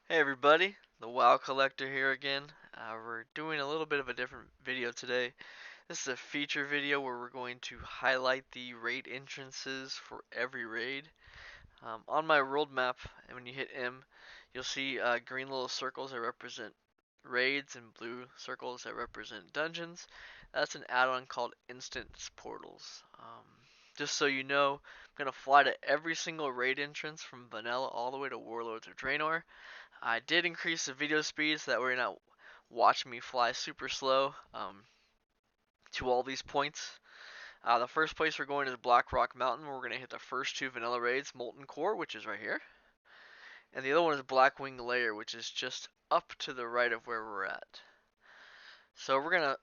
Hey everybody, the WoW Collector here again. We're doing a little bit of a different video today. This is a feature video where we're going to highlight the raid entrances for every raid. On my world map, and when you hit M, you'll see green little circles that represent raids and blue circles that represent dungeons. That's an add-on called Instance Portals. Just so you know, I'm going to fly to every single raid entrance from Vanilla all the way to Warlords of Draenor. I did increase the video speed so that way you're not watching me fly super slow to all these points. The first place we're going is Blackrock Mountain. We're going to hit the first two vanilla raids, Molten Core, which is right here. And the other one is Blackwing Lair, which is just up to the right of where we're at. So we're going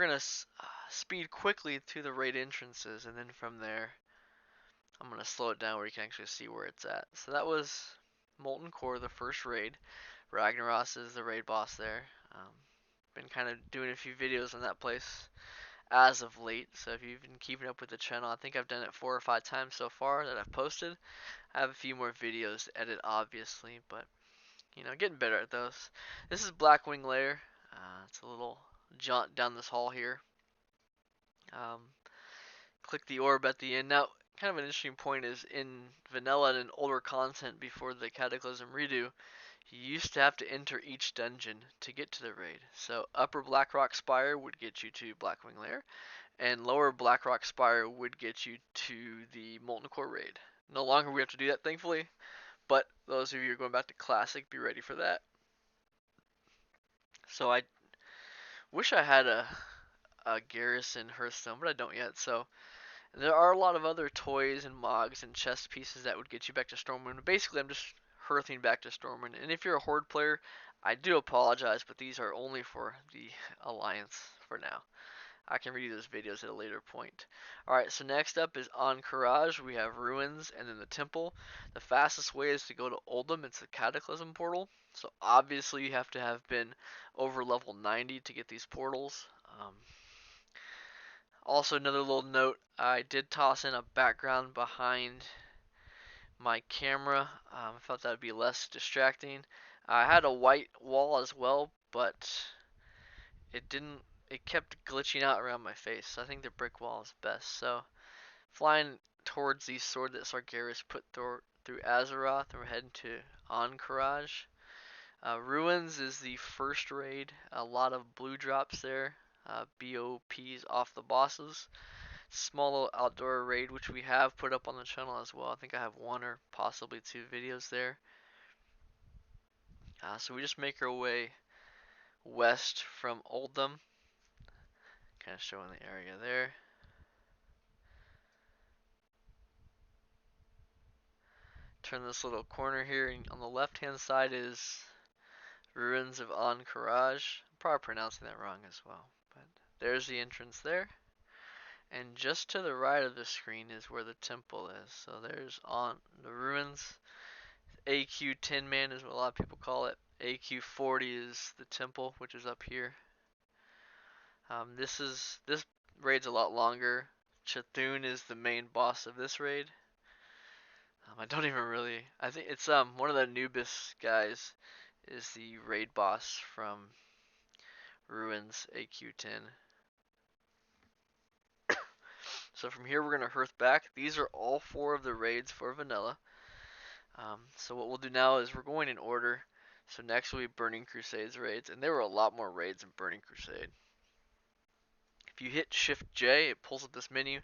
to speed quickly to the raid entrances, and then from there, I'm going to slow it down where you can actually see where it's at. So that was Molten Core, the first raid. Ahn'Qiraj is the raid boss there. Been kind of doing a few videos on that place as of late, so if you've been keeping up with the channel, I think I've done it 4 or 5 times so far that I've posted. I have a few more videos to edit, obviously, but you know, getting better at those. This is Blackwing Lair. It's a little jaunt down this hall here. Um, Click the orb at the end. Now, kind of an interesting point is in vanilla and older content before the Cataclysm redo, you used to have to enter each dungeon to get to the raid. So upper Blackrock Spire would get you to Blackwing Lair, and lower Blackrock Spire would get you to the Molten Core raid. No longer we have to do that, thankfully, but those of you who are going back to Classic, be ready for that. So I wish I had a Garrison Hearthstone, but I don't yet. So there are a lot of other toys and mogs and chest pieces that would get you back to Stormwind. Basically, I'm just hearthing back to Stormwind. And if you're a Horde player, I do apologize, but these are only for the Alliance for now. I can redo those videos at a later point. Alright, so next up is Ahn'Qiraj. We have Ruins and then the Temple. The fastest way is to go to Uldum. It's a Cataclysm portal. So obviously you have to have been over level 90 to get these portals. Also, another little note, I did toss in a background behind my camera. I felt that would be less distracting. I had a white wall as well, but it didn't. It kept glitching out around my face. So I think the brick wall is best. So flying towards the sword that Sargeras put through Azeroth, we're heading to Ahn'Qiraj. Ruins is the first raid. A lot of blue drops there. BOPs off the bosses. Small little outdoor raid, which we have put up on the channel as well. I think I have 1 or possibly 2 videos there. So we just make our way west from Uldum. Kind of showing the area there. Turn this little corner here, and on the left hand side is Ruins of Ahn'Qiraj. I'm probably pronouncing that wrong as well, but there's the entrance there. And just to the right of the screen is where the temple is. So there's on the ruins. AQ 10 man is what a lot of people call it. AQ 40 is the temple, which is up here. This raid's a lot longer. Chthun is the main boss of this raid. I don't even really. I think it's one of the Anubis guys is the raid boss from Ruins AQ 10. So from here we're gonna hearth back. These are all 4 of the raids for vanilla. So what we'll do now is we're going in order. So next will be Burning Crusade's raids, and there were a lot more raids in Burning Crusade. If you hit Shift J, it pulls up this menu.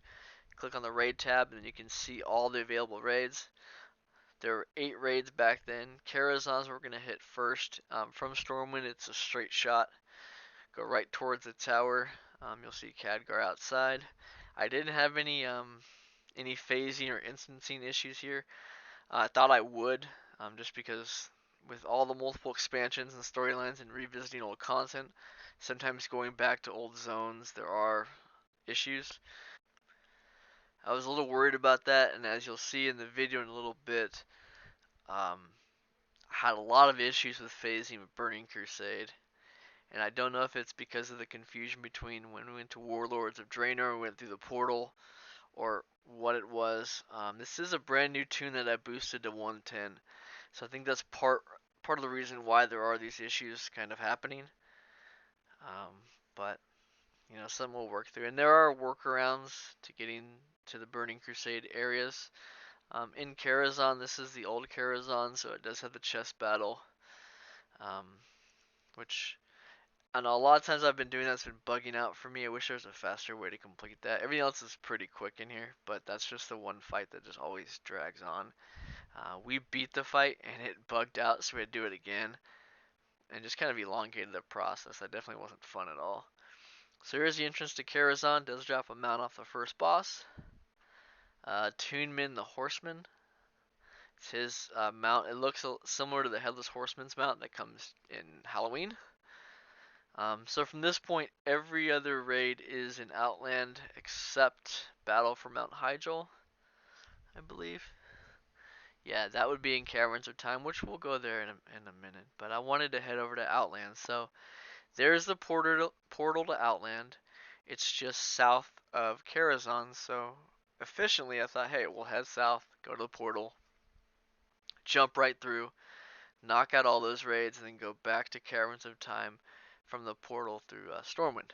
Click on the raid tab, and then you can see all the available raids. There were 8 raids back then. Karazhan's we're gonna hit first. From Stormwind, it's a straight shot. Go right towards the tower. You'll see Khadgar outside. I didn't have any phasing or instancing issues here. I thought I would, just because with all the multiple expansions and storylines and revisiting old content, sometimes going back to old zones, there are issues. I was a little worried about that, and as you'll see in the video in a little bit, I had a lot of issues with phasing with Burning Crusade. And I don't know if it's because of the confusion between when we went to Warlords of Draenor, we went through the portal, or what it was. This is a brand new tune that I boosted to 110, so I think that's part part of the reason why there are these issues kind of happening. But you know, some will work through, and there are workarounds to getting to the Burning Crusade areas. In Karazhan, this is the old Karazhan, so it does have the chest battle, um, which I know a lot of times I've been doing that's been bugging out for me. I wish there was a faster way to complete that. Everything else is pretty quick in here, but that's just the one fight that just always drags on. We beat the fight and it bugged out, so we had to do it again, and just kind of elongated the process. That definitely wasn't fun at all. So here's the entrance to Karazhan. Does drop a mount off the first boss. Toonmin the Horseman. It's his mount. It looks similar to the Headless Horseman's mount that comes in Halloween. So from this point, every other raid is in Outland except Battle for Mount Hyjal, I believe. Yeah, that would be in Caverns of Time, which we'll go there in a minute. But I wanted to head over to Outland. So there's the portal to Outland. It's just south of Karazhan. So efficiently, I thought, hey, we'll head south, go to the portal, jump right through, knock out all those raids, and then go back to Caverns of Time from the portal through Stormwind.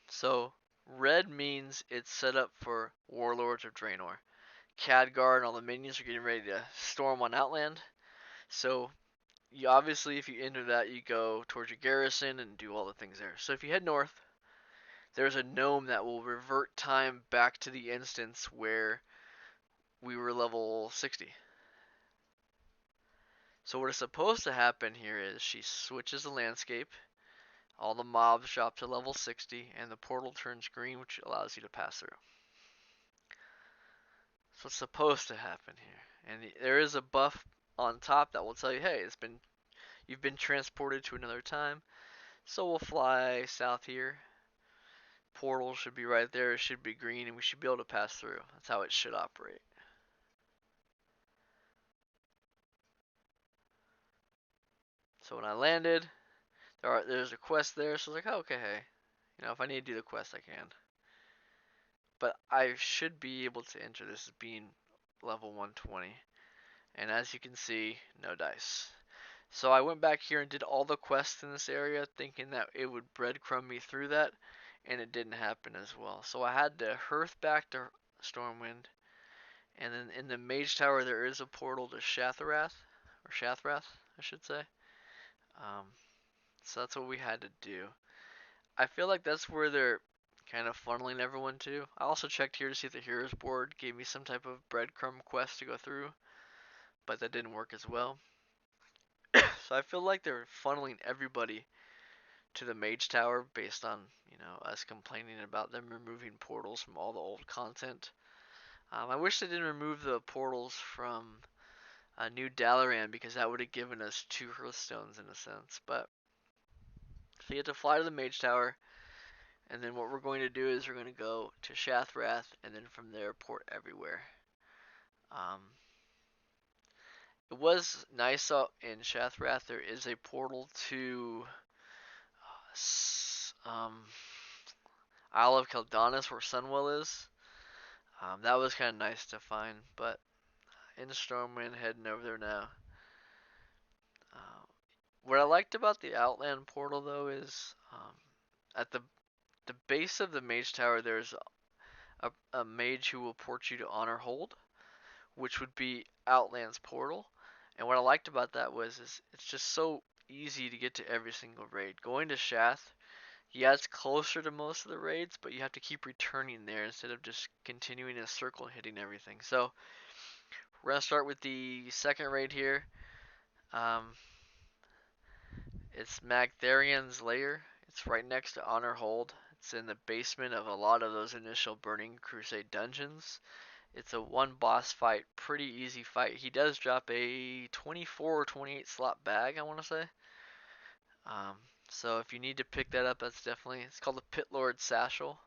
So red means it's set up for Warlords of Draenor. Khadgar and all the minions are getting ready to storm on Outland. So you obviously, if you enter that, you go towards your garrison and do all the things there. So if you head north, there's a gnome that will revert time back to the instance where we were level 60. So what is supposed to happen here is she switches the landscape, all the mobs drop to level 60, and the portal turns green, which allows you to pass through. That's what's supposed to happen here. And there is a buff on top that will tell you, hey, you've been transported to another time. So we'll fly south here. Portal should be right there. It should be green, and we should be able to pass through. That's how it should operate. So when I landed, there's a quest there. So I was like, oh, okay, hey, you know, if I need to do the quest, I can. But I should be able to enter this as being level 120. And as you can see, no dice. So I went back here and did all the quests in this area, thinking that it would breadcrumb me through that, and it didn't happen as well. So I had to hearth back to Stormwind, and then in the Mage Tower there is a portal to Shattrath, I should say. So that's what we had to do. I feel like that's where they're kind of funneling everyone to. I also checked here to see if the Heroes board gave me some type of breadcrumb quest to go through, but that didn't work as well. So I feel like they're funneling everybody to the Mage Tower based on, you know, us complaining about them removing portals from all the old content. I wish they didn't remove the portals from New Dalaran, because that would have given us 2 Hearthstones in a sense. But so you have to fly to the Mage Tower, and then what we're going to do is we're going to go to Shattrath, and then from there port everywhere. It was nice out in Shattrath. There is a portal to Isle of Keldanis, where Sunwell is. That was kind of nice to find, but in Stormwind, heading over there now. What I liked about the Outland portal, though, is at the base of the Mage Tower, there's a mage who will port you to Ahn'Qiraj, which would be Outland's portal. And what I liked about that was it's just so easy to get to every single raid. Going to Shath, yeah, it's closer to most of the raids, but you have to keep returning there instead of just continuing in a circle and hitting everything. So we're going to start with the second raid here. It's Magtheridon's Lair. It's right next to Ahn'Qiraj. It's in the basement of a lot of those initial Burning Crusade dungeons. It's a one boss fight, pretty easy fight. He does drop a 24 or 28 slot bag, I want to say. So if you need to pick that up, that's definitely, it's called the Pit Lord Satchel.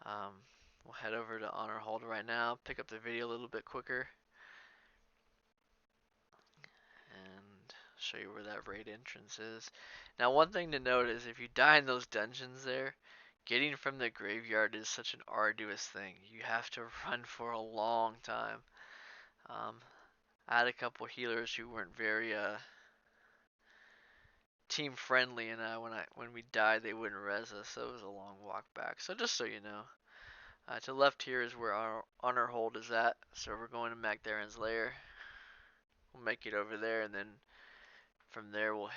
We'll head over to Ahn'Qiraj right now, pick up the video a little bit quicker, and show you where that raid entrance is. Now, one thing to note is if you die in those dungeons there, getting from the graveyard is such an arduous thing. You have to run for a long time. I had a couple healers who weren't very team friendly, and when we died, they wouldn't res us, so it was a long walk back. So just so you know, to the left here is where our honor hold is at. So we're going to Magtheridon's Lair. We'll make it over there, and then from there we're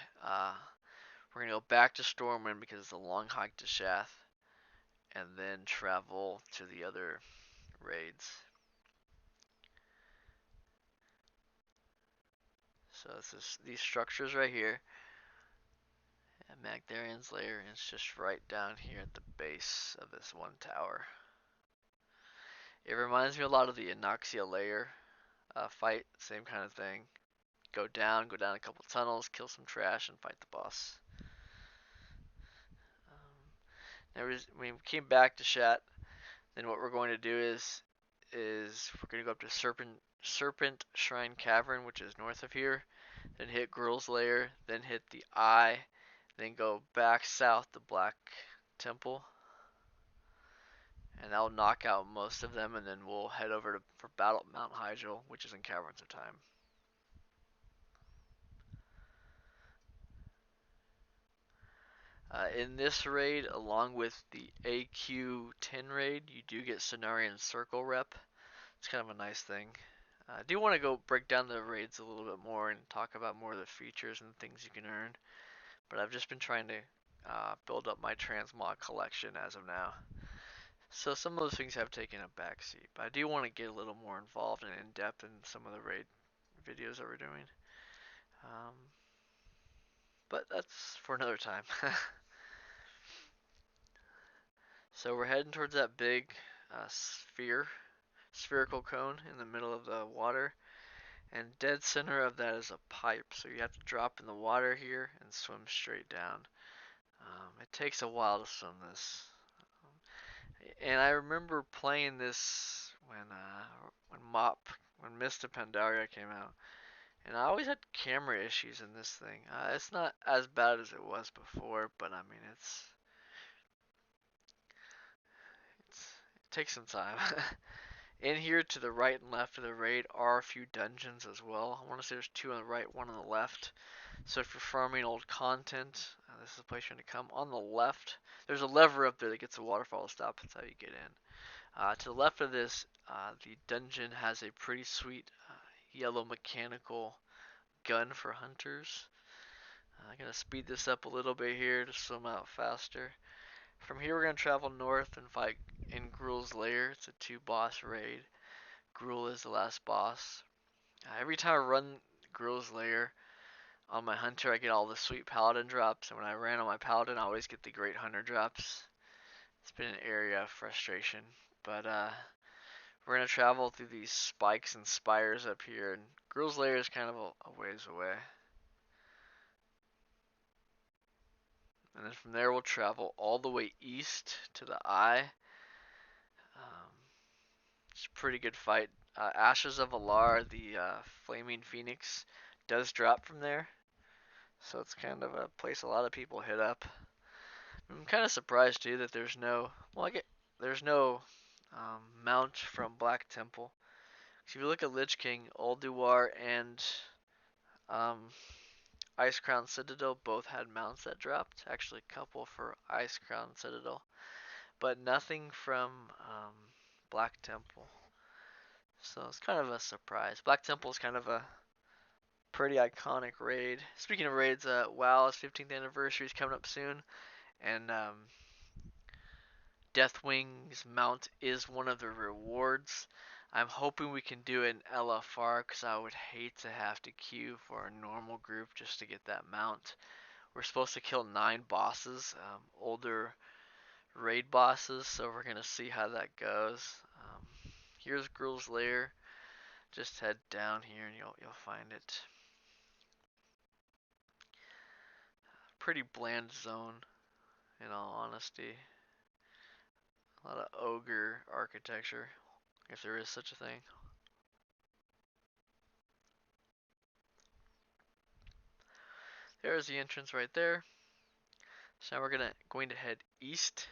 gonna go back to Stormwind because it's a long hike to Shattrath, and then travel to the other raids. So these structures right here. And Magtheridon's Lair is just right down here at the base of this one tower. It reminds me a lot of the Ahn'Qiraj Lair fight, same kind of thing. Go down a couple tunnels, kill some trash, and fight the boss. Now when we came back to Shat, then what we're going to do is we're going to go up to Serpentshrine Cavern, which is north of here, then hit Gruul's Lair, then hit the Eye, then go back south to Black Temple, and that'll knock out most of them, and then we'll head over for Battle at Mount Hyjal, which is in Caverns of Time. In this raid, along with the AQ10 raid, you do get Cenarian Circle rep. It's kind of a nice thing. I do want to go break down the raids a little bit more and talk about more of the features and things you can earn, but I've just been trying to build up my transmog collection as of now. So some of those things have taken a backseat, but I do want to get a little more involved and in depth in some of the raid videos that we're doing. But that's for another time. So we're heading towards that big spherical cone in the middle of the water, and dead center of that is a pipe. So you have to drop in the water here and swim straight down. It takes a while to swim this. And I remember playing this when Mist of Pandaria came out, and I always had camera issues in this thing. It's not as bad as it was before, but I mean it takes some time. In here to the right and left of the raid are a few dungeons as well. I want to say there's 2 on the right, 1 on the left. So if you're farming old content, this is the place you're going to come. On the left, there's a lever up there that gets a waterfall to stop. That's how you get in. To the left of this, the dungeon has a pretty sweet yellow mechanical gun for hunters. I'm going to speed this up a little bit here to swim out faster. From here we're going to travel north and fight in Gruul's Lair. It's a 2-boss raid. Gruul is the last boss. Every time I run Gruul's Lair on my hunter, I get all the sweet paladin drops, and when I ran on my paladin, I always get the great hunter drops. It's been an area of frustration, but we're going to travel through these spikes and spires up here, and Gruul's Lair is kind of a ways away. And then from there we'll travel all the way east to the Eye. It's a pretty good fight. Ashes of Alar, the Flaming Phoenix, does drop from there. So it's kind of a place a lot of people hit up. I'm kind of surprised too that there's no, mount from Black Temple. So if you look at Lich King, Ulduar and Ice Crown Citadel both had mounts that dropped. Actually, a couple for Ice Crown Citadel, but nothing from Black Temple. So it's kind of a surprise. Black Temple is kind of a pretty iconic raid. Speaking of raids, WoW's 15th anniversary is coming up soon, and Deathwing's mount is one of the rewards. I'm hoping we can do it in LFR because I would hate to have to queue for a normal group just to get that mount. We're supposed to kill 9 bosses, older raid bosses, so we're going to see how that goes. Here's Gruul's Lair. Just head down here and you'll find it. Pretty bland zone, in all honesty. A lot of ogre architecture, if there is such a thing. There's the entrance right there. So now we're going to head east.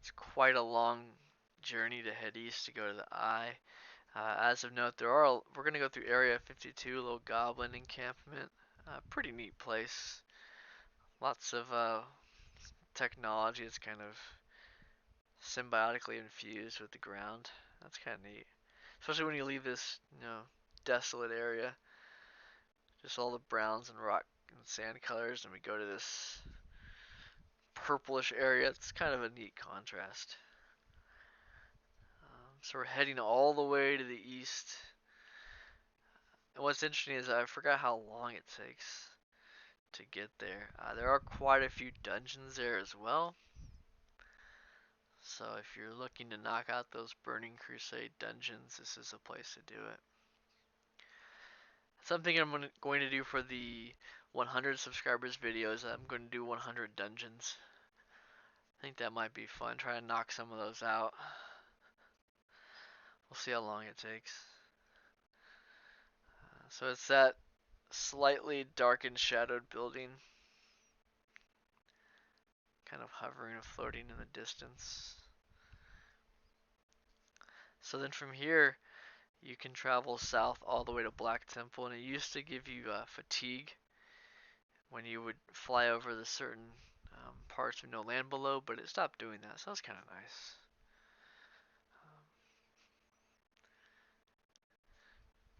It's quite a long journey to head east to go to the Eye. As of note, we're gonna go through Area 52, little goblin encampment. Pretty neat place. Lots of technology is kind of symbiotically infused with the ground. That's kind of neat, especially when you leave this, desolate area. Just all the browns and rock and sand colors, and we go to this purplish area. It's kind of a neat contrast. So we're heading all the way to the east. And what's interesting is I forgot how long it takes to get there. There are quite a few dungeons there as well. So if you're looking to knock out those Burning Crusade dungeons, this is a place to do it. Something I'm going to do for the 100 subscribers videos, I'm going to do 100 dungeons. I think that might be fun. Try to knock some of those out. We'll see how long it takes. So it's that slightly darkened, shadowed building, kind of hovering and floating in the distance. So then from here, you can travel south all the way to Black Temple, and it used to give you fatigue when you would fly over the certain parts with no land below, but it stopped doing that, so that's kind of nice.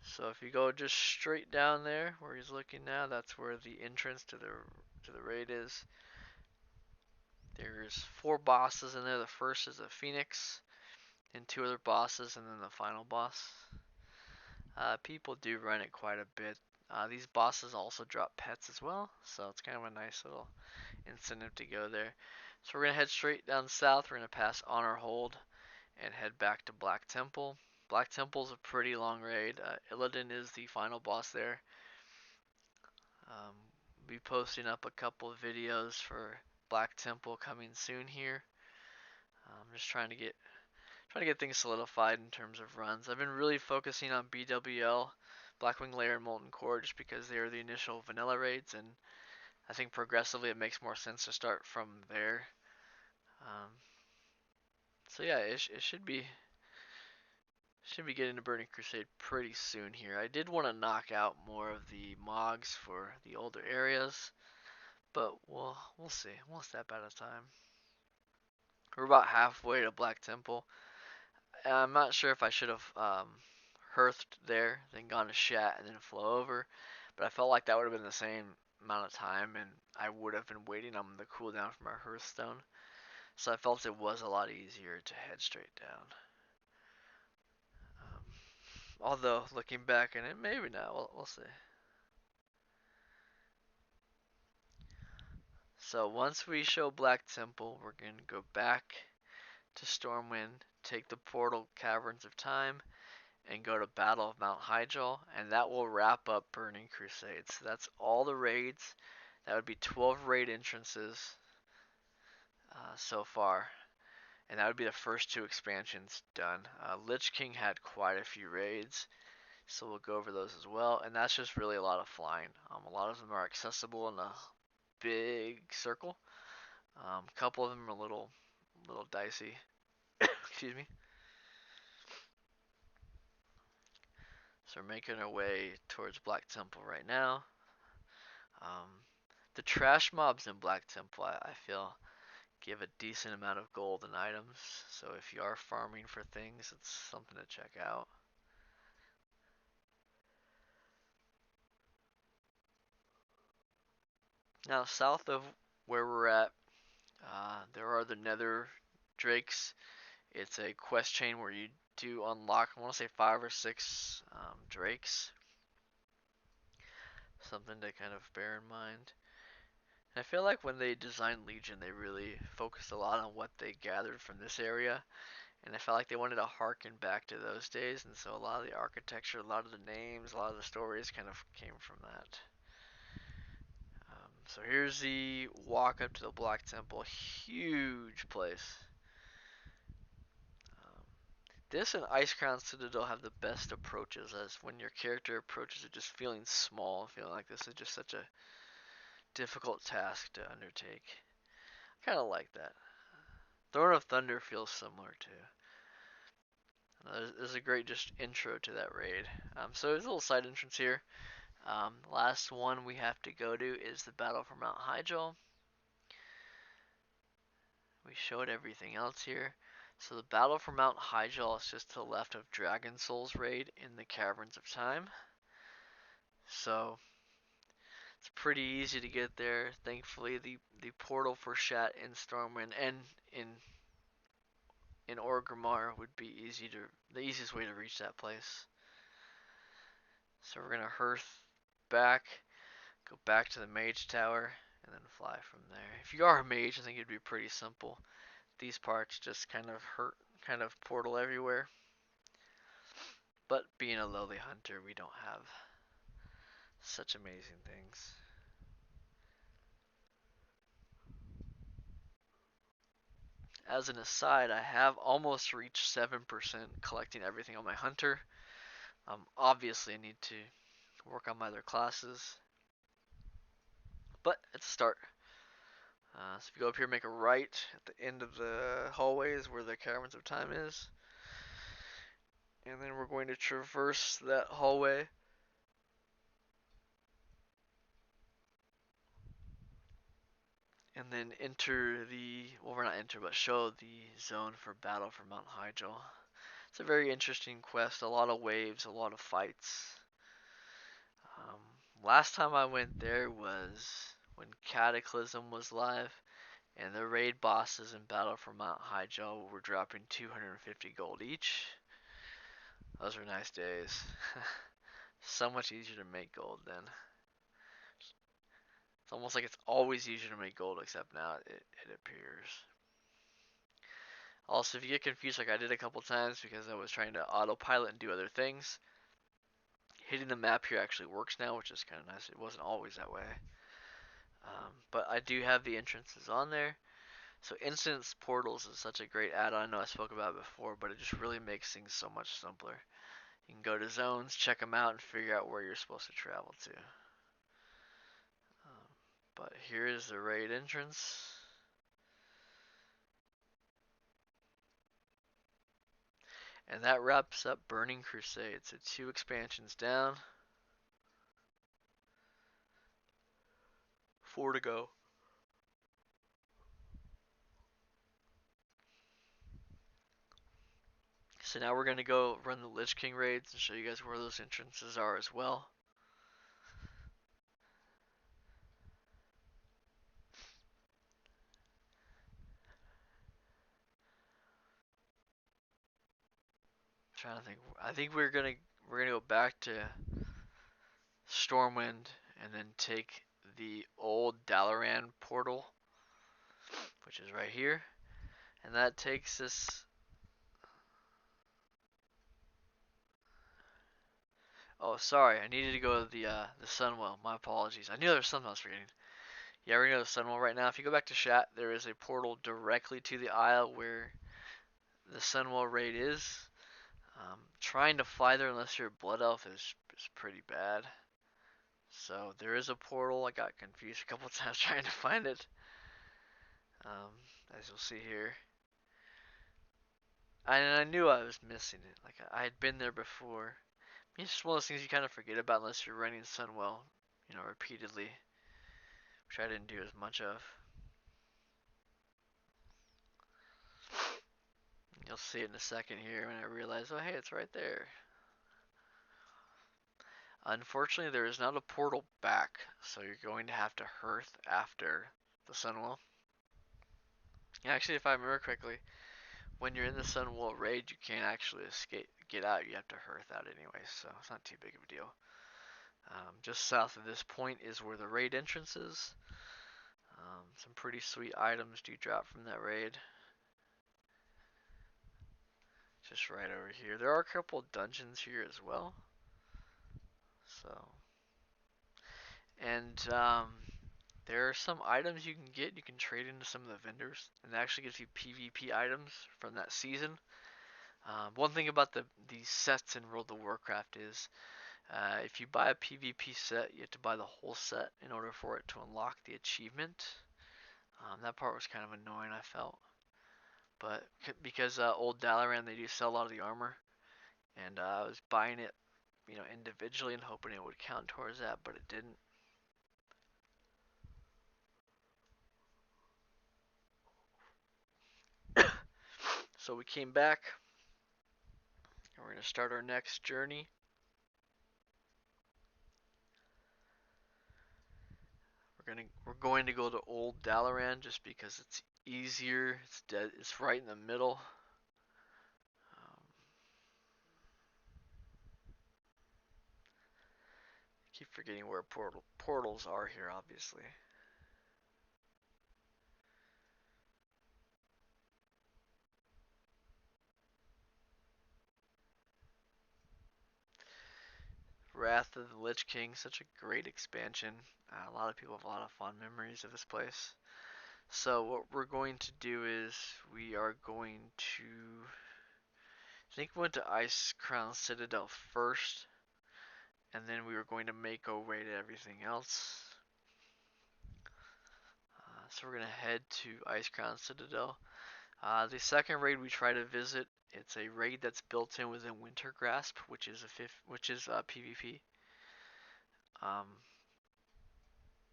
So if you go just straight down there where he's looking now, that's where the entrance to the raid is. There's 4 bosses in there. The first is a Phoenix, and 2 other bosses, and then the final boss. People do run it quite a bit. These bosses also drop pets as well, so it's kind of a nice little incentive to go there. So we're going to head straight down south. We're going to pass Honor Hold and head back to Black Temple. Black Temple is a pretty long raid. Illidan is the final boss there. Be posting up a couple of videos for Black Temple coming soon here. I'm just trying to get things solidified in terms of runs. I've been really focusing on BWL, Blackwing Lair, and Molten Core just because they are the initial vanilla raids, and I think progressively it makes more sense to start from there. So yeah, it should be getting to Burning Crusade pretty soon here. I did want to knock out more of the Mogs for the older areas, but we'll see, one step at a time. We're about halfway to Black Temple. I'm not sure if I should have hearthed there, then gone to Shat, and then flow over, but I felt like that would have been the same amount of time, and I would have been waiting on the cooldown from our Hearthstone. So I felt it was a lot easier to head straight down. Although, looking back on it, maybe not. We'll see. So once we show Black Temple, we're going to go back to Stormwind, take the portal Caverns of Time, and go to Battle of Mount Hyjal, and that will wrap up Burning Crusade. So that's all the raids. That would be 12 raid entrances so far, and that would be the first 2 expansions done. Lich King had quite a few raids, so we'll go over those as well, and that's just really a lot of flying. A lot of them are accessible in a big circle. A couple of them are a little dicey. Excuse me. So we're making our way towards Black Temple right now. The trash mobs in Black Temple, I feel, give a decent amount of gold and items. So if you are farming for things, it's something to check out. Now, south of where we're at, there are the Nether Drakes. It's a quest chain where you do unlock, I want to say 5 or 6 Drakes. Something to kind of bear in mind. And I feel like when they designed Legion, they really focused a lot on what they gathered from this area. And I felt like they wanted to harken back to those days. And so a lot of the architecture, a lot of the names, a lot of the stories kind of came from that. So here's the walk up to the Black Temple. Huge place. This and Crown Citadel have the best approaches, as when your character approaches it just feeling small, feeling like this is just such a difficult task to undertake. I kind of like that. Throne of Thunder feels similar too. There's a great just intro to that raid. So there's a little side entrance here. Last one we have to go to is the battle for Mount Hyjal. We showed everything else here. So the battle for Mount Hyjal is just to the left of Dragon Soul's raid in the Caverns of Time. So it's pretty easy to get there. Thankfully, the portal for Shat in Stormwind and in Orgrimmar would be the easiest way to reach that place. So we're gonna hearth back, go back to the Mage Tower, and then fly from there. If you are a mage, I think it'd be pretty simple. These parts just kind of portal everywhere. But being a lowly hunter, we don't have such amazing things. As an aside, I have almost reached 7% collecting everything on my hunter. Obviously, I need to work on my other classes, but it's a start. So if you go up here, make a right at the end of the hallways where the Caverns of Time is, and then we're going to traverse that hallway. And then enter we're not enter, but show the zone for battle for Mount Hyjal. It's a very interesting quest, a lot of waves, a lot of fights. Last time I went there was when Cataclysm was live, and the raid bosses in battle for Mount Hyjal were dropping 250 gold each. Those were nice days. So much easier to make gold then. It's almost like it's always easier to make gold, except now it appears. Also, if you get confused like I did a couple times because I was trying to autopilot and do other things, hitting the map here actually works now, which is kind of nice. It wasn't always that way. But I do have the entrances on there. So Instance Portals is such a great add-on. I know I spoke about it before, but it just really makes things so much simpler. You can go to zones, check them out, and figure out where you're supposed to travel to. But here is the raid entrance. And that wraps up Burning Crusade. So 2 expansions down. 4 to go. So now we're going to go run the Lich King raids and show you guys where those entrances are as well. I'm trying to think. I think we're gonna go back to Stormwind and then take the old Dalaran portal, which is right here, and that takes us. Oh, sorry, I needed to go to the Sunwell. My apologies. I knew there was something I was forgetting. Yeah, we're gonna go to Sunwell right now. If you go back to Shat, there is a portal directly to the isle where the Sunwell raid is. Trying to fly there unless you're a Blood Elf is pretty bad. So there is a portal. I got confused a couple times trying to find it. As you'll see here. And I knew I was missing it. Like I had been there before. It's just one of those things you kind of forget about unless you're running Sunwell, repeatedly, which I didn't do as much of. You'll see it in a second here when I realize, oh hey, it's right there. Unfortunately, there is not a portal back, so you're going to have to hearth after the Sunwell. Actually, if I remember correctly, when you're in the Sunwell raid, you can't actually get out. You have to hearth out anyway, so it's not too big of a deal. Just south of this point is where the raid entrance is. Some pretty sweet items do drop from that raid. Just right over here. There are a couple dungeons here as well. So, and there are some items you can get. You can trade into some of the vendors, and it actually gives you PvP items from that season. One thing about these sets in World of Warcraft is if you buy a PvP set, you have to buy the whole set in order for it to unlock the achievement. That part was kind of annoying, I felt. But because old Dalaran, they do sell a lot of the armor. and I was buying it, individually and hoping it would count towards that, but it didn't. So we came back, and we're gonna start our next journey. We're going to go to Old Dalaran just because it's easier. It's dead. It's right in the middle. Um, keep forgetting where portals are here, obviously. Wrath of the Lich King, such a great expansion. A lot of people have a lot of fond memories of this place. So what we're going to do is we are going to, I think we went to Crown Citadel first, and then we were going to make our way to everything else. So we're going to head to Crown Citadel. The second raid we try to visit, it's a raid that's built in within Wintergrasp, which is PvP.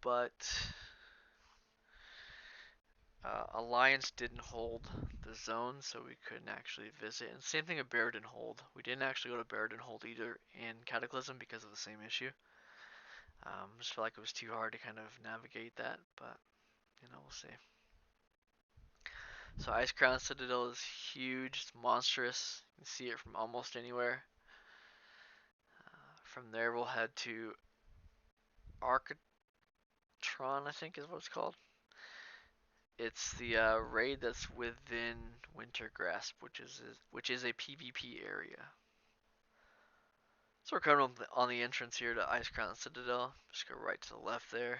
But Alliance didn't hold the zone, so we couldn't actually visit. And same thing with Baradin Hold. We didn't actually go to Baradin Hold either in Cataclysm because of the same issue. Just felt like it was too hard to kind of navigate that, but we'll see. So Crown Citadel is huge, it's monstrous. You can see it from almost anywhere. From there we'll head to Ahn'Qiraj, I think is what it's called. It's the raid that's within Wintergrasp, which is a PvP area. So we're coming on the entrance here to Crown Citadel. Just go right to the left there.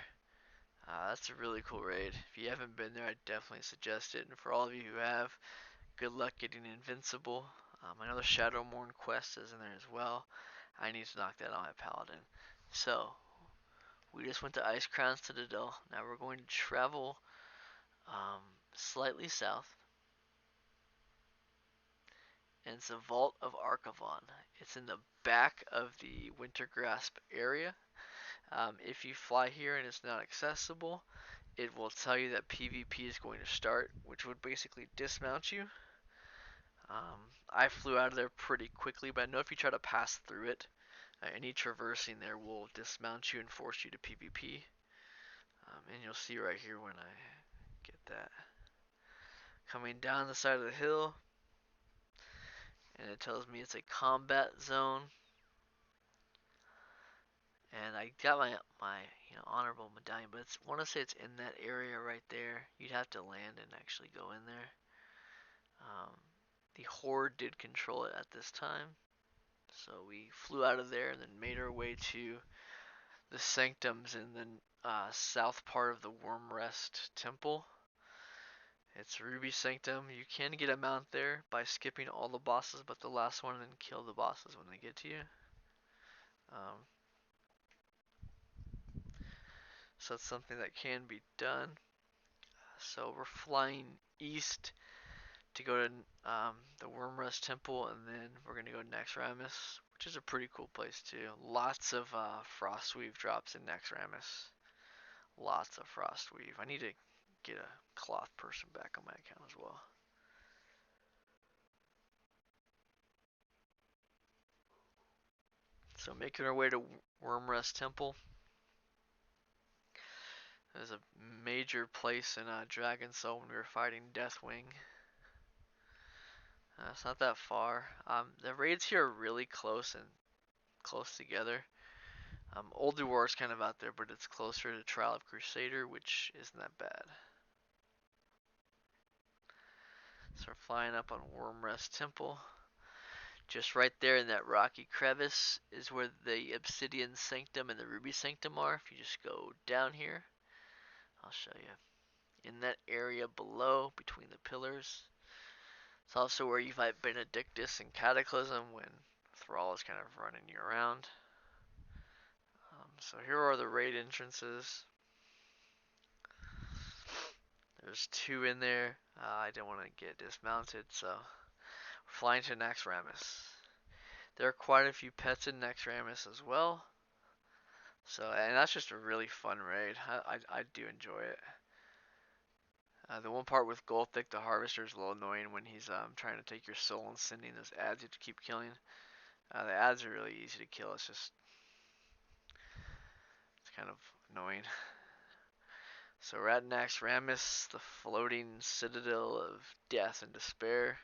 That's a really cool raid. If you haven't been there, I definitely suggest it. And for all of you who have, good luck getting Invincible. I know the Shadowmourne quest is in there as well. I need to knock that on my Paladin. So, we just went to Crown Citadel. Now we're going to travel slightly south. And it's the Vault of Acrhavon. It's in the back of the Wintergrasp area. If you fly here and it's not accessible, it will tell you that PvP is going to start, which would basically dismount you. I flew out of there pretty quickly, but I know if you try to pass through it, any traversing there will dismount you and force you to PvP. And you'll see right here when I get that. Coming down the side of the hill, and it tells me it's a combat zone. And I got my honorable medallion, but I want to say it's in that area right there. You'd have to land and actually go in there. The Horde did control it at this time, so we flew out of there and then made our way to the Sanctums in the south part of the Wormrest Temple. It's Ruby Sanctum. You can get a mount there by skipping all the bosses but the last one and then kill the bosses when they get to you. So that's something that can be done. So we're flying east to go to the Wormrest Temple, and then we're going to go to Naxxramas, which is a pretty cool place too. Lots of Frostweave drops in Naxxramas. Lots of Frostweave. I need to get a cloth person back on my account as well. So making our way to Wormrest Temple. There's a major place in Dragon's Soul when we were fighting Deathwing. It's not that far. The raids here are really close and close together. Ulduar is kind of out there, but it's closer to Trial of Crusader, which isn't that bad. So we're flying up on Wormrest Temple. Just right there in that rocky crevice is where the Obsidian Sanctum and the Ruby Sanctum are. If you just go down here, I'll show you. In that area below, between the pillars. It's also where you fight Benedictus and Cataclysm when Thrall is kind of running you around. So here are the raid entrances. There's two in there. I didn't want to get dismounted, so we're flying to Naxxramas. There are quite a few pets in Naxxramas as well. So, and that's just a really fun raid. I do enjoy it. The one part with Golthic the Harvester is a little annoying when he's trying to take your soul and sending those ads you have to keep killing. The ads are really easy to kill. It's kind of annoying. So we're at Naxxramas, the floating citadel of death and despair.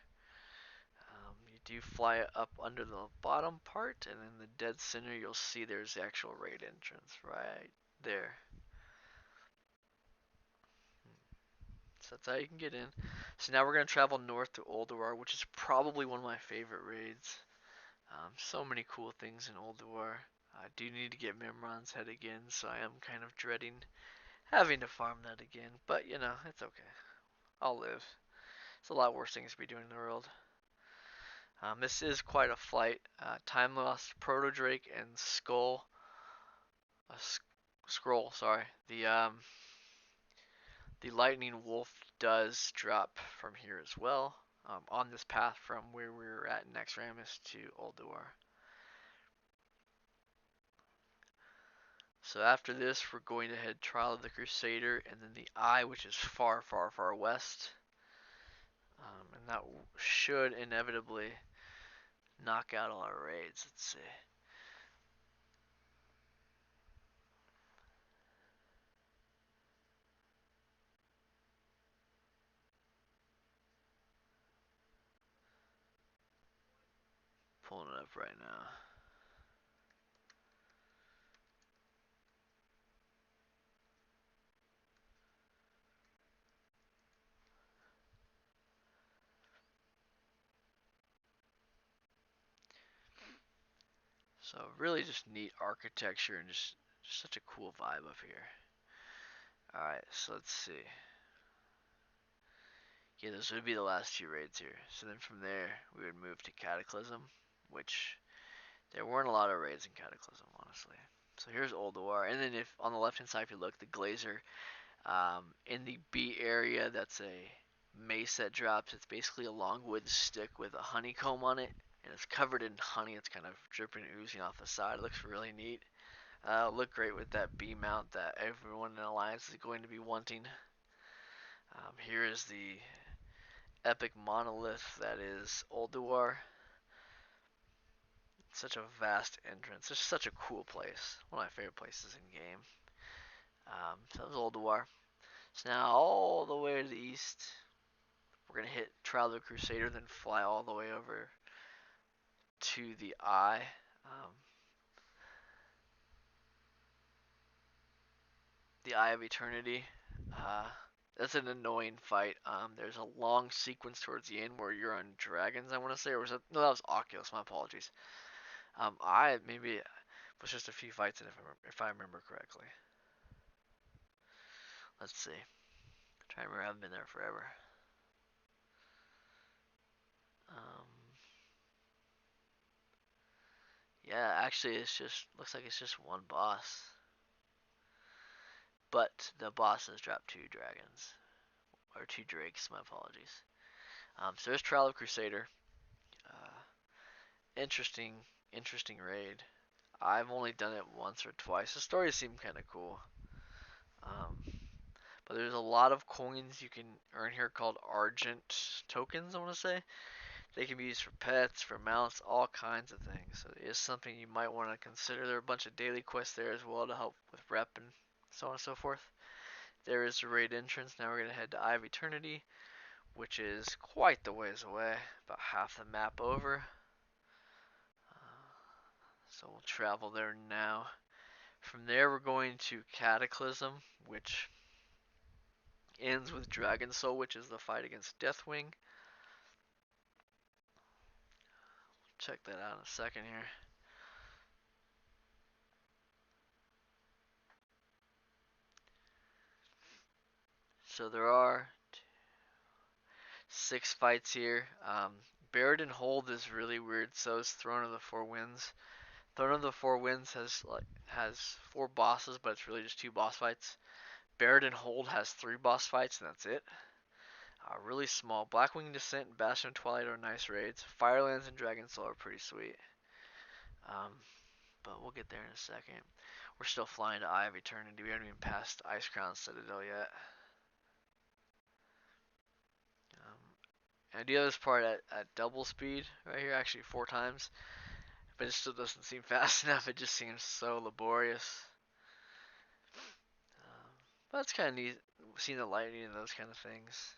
You do fly up under the bottom part, and in the dead center you'll see there's the actual raid entrance right there. So that's how you can get in. So now we're going to travel north to Ulduar, which is probably one of my favorite raids. So many cool things in Ulduar. I do need to get Mimron's head again, so I am kind of dreading having to farm that again. But, you know, it's okay. I'll live. It's a lot worse things to be doing in the world. This is quite a flight. Time Lost Proto-Drake and Skull. Scroll, sorry. The Lightning Wolf does drop from here as well. On this path from where we're at Naxxramas to Ulduar. So after this, we're going to head Trial of the Crusader, and then the Eye, which is far, far, far west. And that should inevitably knock out all our raids. Let's see. Pulling it up right now. So really just neat architecture and just such a cool vibe up here. Alright, so let's see. Yeah, those would be the last two raids here. So then from there, we would move to Cataclysm, which there weren't a lot of raids in Cataclysm, honestly. So here's Ulduar, and then if on the left-hand side, if you look, the Glazer, in the B area, that's a mace that drops. It's basically a long wood stick with a honeycomb on it, and it's covered in honey. It's kind of dripping and oozing off the side. It looks really neat. Look great with that B mount that everyone in Alliance is going to be wanting. Here is the epic monolith that is Ulduar. Such a vast entrance. It's such a cool place. One of my favorite places in game. So that was Ulduar. So now all the way to the east, we're going to hit Trial of the Crusader, then fly all the way over to the Eye. The Eye of Eternity. That's an annoying fight. There's a long sequence towards the end where you're on dragons, I want to say, or was it? No, that was Oculus. My apologies. I maybe it was just a few fights in, if I remember correctly. Let's see. I'm trying to remember. I haven't been there forever. Um, yeah, actually, it's just looks like it's just one boss, but the boss has dropped two dragons or two drakes. My apologies. So there's Trial of Crusader. Interesting, interesting raid. I've only done it once or twice. The stories seem kind of cool. Um, but there's a lot of coins you can earn here called Argent tokens, I want to say. They can be used for pets, for mounts, all kinds of things. So it is something you might want to consider. There are a bunch of daily quests there as well to help with rep and so on and so forth. There is the raid entrance. Now we're going to head to Eye of Eternity, which is quite the ways away, about half the map over. So we'll travel there now. From there, we're going to Cataclysm, which ends with Dragon Soul, which is the fight against Deathwing. Check that out in a second here. So there are 6 fights here. Buried and Hold is really weird. So is Throne of the Four Winds. Throne of the Four Winds has 4 bosses, but it's really just 2 boss fights. Buried and Hold has 3 boss fights, and that's it. Really small. Blackwing Descent and Bastion of Twilight are nice raids. Firelands and Dragon Soul are pretty sweet. Um, but we'll get there in a second. We're still flying to Eye of Eternity. We haven't even passed Crown Citadel yet. And I do this part at double speed right here, actually 4 times. But it still doesn't seem fast enough. It just seems so laborious. But it's kind of neat seeing the lightning and those kind of things.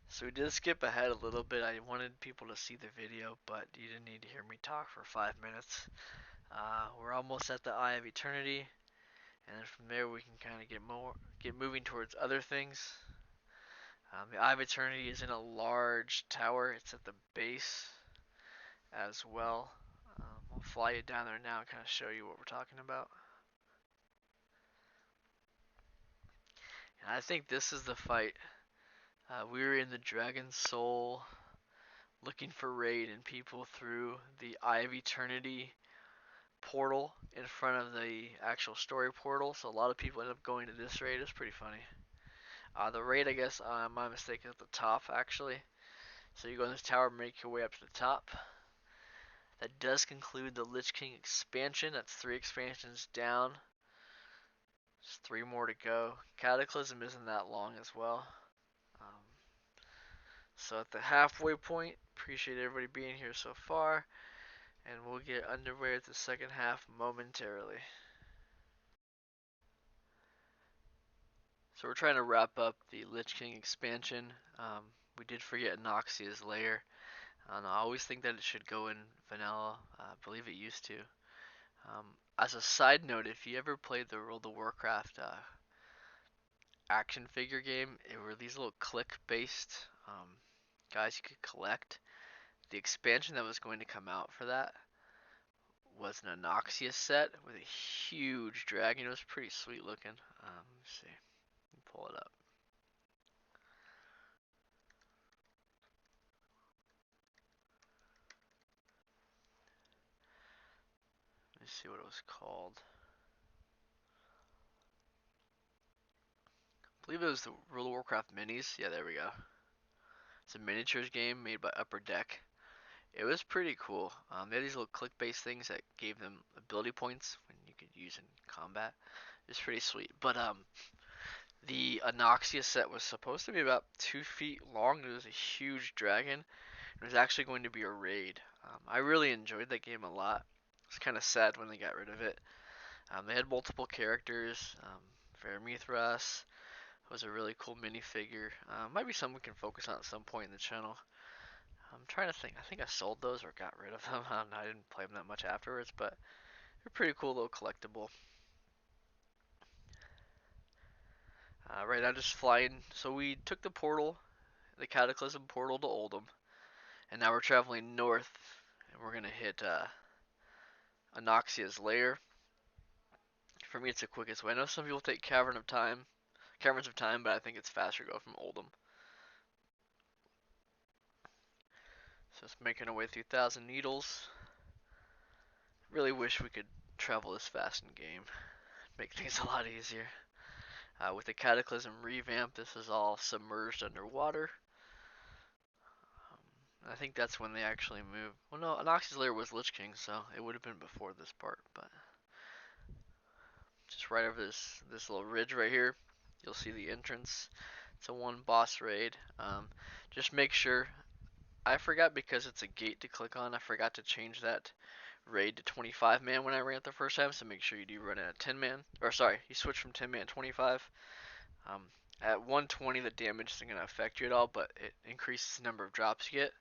So we did skip ahead a little bit. I wanted people to see the video, but you didn't need to hear me talk for 5 minutes. We're almost at the Eye of Eternity, and then from there we can kind of get moving towards other things. The Eye of Eternity is in a large tower. It's at the base as well. I'll fly you down there now and kind of show you what we're talking about. And I think this is the fight. We were in the Dragon Soul looking for raid and people through the Eye of Eternity portal in front of the actual story portal. So a lot of people end up going to this raid. It's pretty funny. The raid, I guess, my mistake, is at the top actually. So you go in this tower, make your way up to the top. That does conclude the Lich King expansion. That's 3 expansions down. There's 3 more to go. Cataclysm isn't that long as well. Um, so at the halfway point, appreciate everybody being here so far. And we'll get underway with the second half momentarily. So we're trying to wrap up the Lich King expansion. We did forget Noxia's Lair. I always think that it should go in vanilla. I believe it used to. As a side note, if you ever played the World of Warcraft action figure game, it were these little click-based guys you could collect. The expansion that was going to come out for that was an Ahn'Qiraj set with a huge dragon. It was pretty sweet looking. Let's see. Let me pull it up. Let me see what it was called. I believe it was the World of Warcraft minis. Yeah, there we go. It's a miniatures game made by Upper Deck. It was pretty cool. They had these little click-based things that gave them ability points when you could use in combat. It's pretty sweet. But The Ahn'Qiraj set was supposed to be about 2 feet long. It was a huge dragon. It was actually going to be a raid. I really enjoyed that game a lot. It's kind of sad when they got rid of it. They had multiple characters. Vermithras was a really cool minifigure. Might be something we can focus on at some point in the channel. I'm trying to think. I think I sold those or got rid of them. I didn't play them that much afterwards, but they're pretty cool little collectible. Right now, just flying. So we took the portal, the Cataclysm portal to Oldham, and now we're traveling north, and we're gonna hit Ahn'Qiaj's Lair. For me, it's the quickest way. I know some people take Caverns of Time, but I think it's faster to go from Oldham. So it's making our way through Thousand Needles. Really wish we could travel this fast in game. Make things a lot easier. With the Cataclysm revamp, this is all submerged underwater. I think that's when they actually moved. Well, no, Ahn'Qiaj's Lair was Lich King, so it would have been before this part. But just right over this little ridge right here, you'll see the entrance. It's a one boss raid. Just make sure. I forgot because it's a gate to click on. I forgot to change that raid to 25 man when I ran it the first time. So make sure you do run it at 10 man. Or sorry, you switch from 10 man to 25. At 120, the damage isn't going to affect you at all, but it increases the number of drops you get.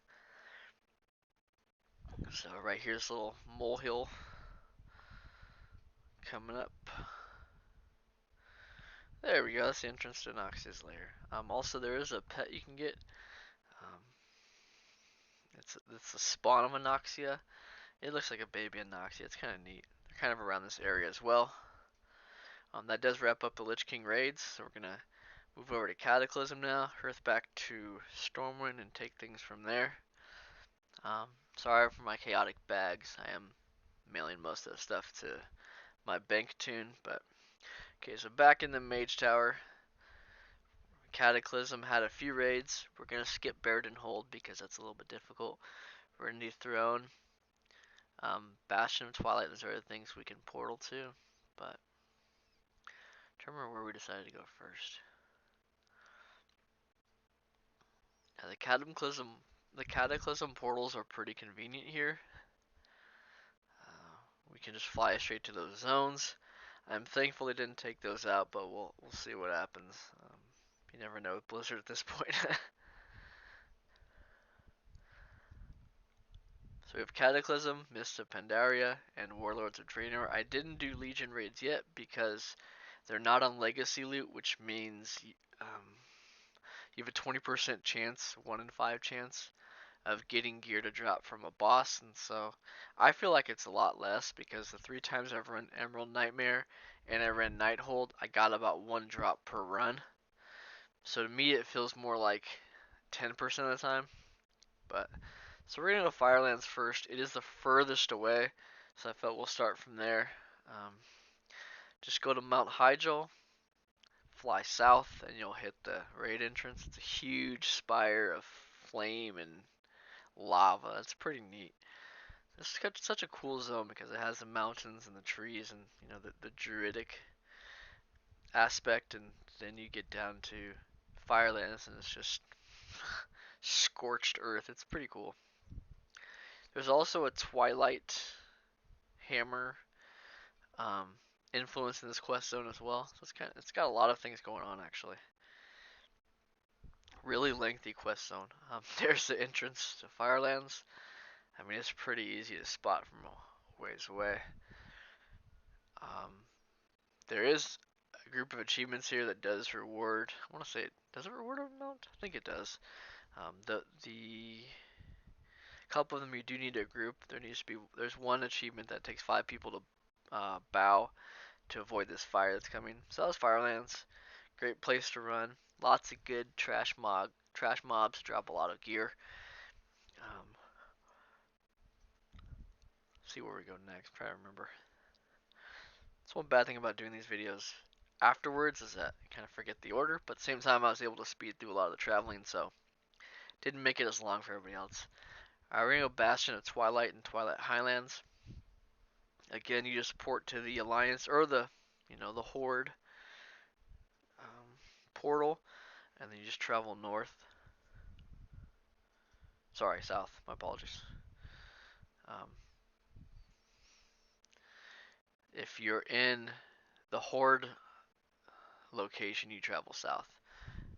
So right here, this little molehill coming up. There we go. That's the entrance to Ahn'Qiaj's Lair. Also, there is a pet you can get. It's the spawn of Ahn'Qiraj. It looks like a baby Ahn'Qiraj. It's kind of neat. They're kind of around this area as well. That does wrap up the Lich King raids. So we're gonna move over to Cataclysm now. Hearth back to Stormwind and take things from there. Sorry for my chaotic bags. I am mailing most of the stuff to my bank tune, but okay. So back in the Mage Tower. Cataclysm had a few raids. We're gonna skip Baradin Hold because that's a little bit difficult. We're in the Throne. Bastion of Twilight, those are other things we can portal to, but I'm trying to remember where we decided to go first. The Cataclysm portals are pretty convenient here. We can just fly straight to those zones. I'm thankful they didn't take those out, but we'll see what happens. You never know with Blizzard at this point. So we have Cataclysm, Mist of Pandaria, and Warlords of Draenor. I didn't do Legion raids yet because they're not on Legacy loot, which means you have a 20% chance, 1 in 5 chance, of getting gear to drop from a boss. And so I feel like it's a lot less because the 3 times I've run Emerald Nightmare and I ran Nighthold, I got about 1 drop per run. So to me, it feels more like 10% of the time. But so we're gonna go Firelands first. It is the furthest away, so I felt we'll start from there. Just go to Mount Hyjal, fly south, and you'll hit the raid entrance. It's a huge spire of flame and lava. It's pretty neat. It's got such a cool zone because it has the mountains and the trees and the druidic aspect, and then you get down to Firelands and it's just scorched earth. It's pretty cool. There's also a Twilight hammer influence in this quest zone as well. So it's got a lot of things going on actually. Really lengthy quest zone. There's the entrance to Firelands. I mean, it's pretty easy to spot from a ways away. There is a group of achievements here that does reward. I want to say, does it reward a mount? I think it does. The couple of them you do need a group. There's one achievement that takes 5 people to bow to avoid this fire that's coming. So that was Firelands. Great place to run. Lots of good trash mobs drop a lot of gear. See where we go next. I'm trying to remember. That's one bad thing about doing these videos afterwards is that I kind of forget the order, but at the same time I was able to speed through a lot of the traveling, so didn't make it as long for everybody else. We're gonna go Bastion of Twilight and Twilight Highlands. Again, you just port to the Alliance or the Horde. portal, and then you just travel north. Sorry, south. My apologies. Um, if you're in the Horde location, you travel south.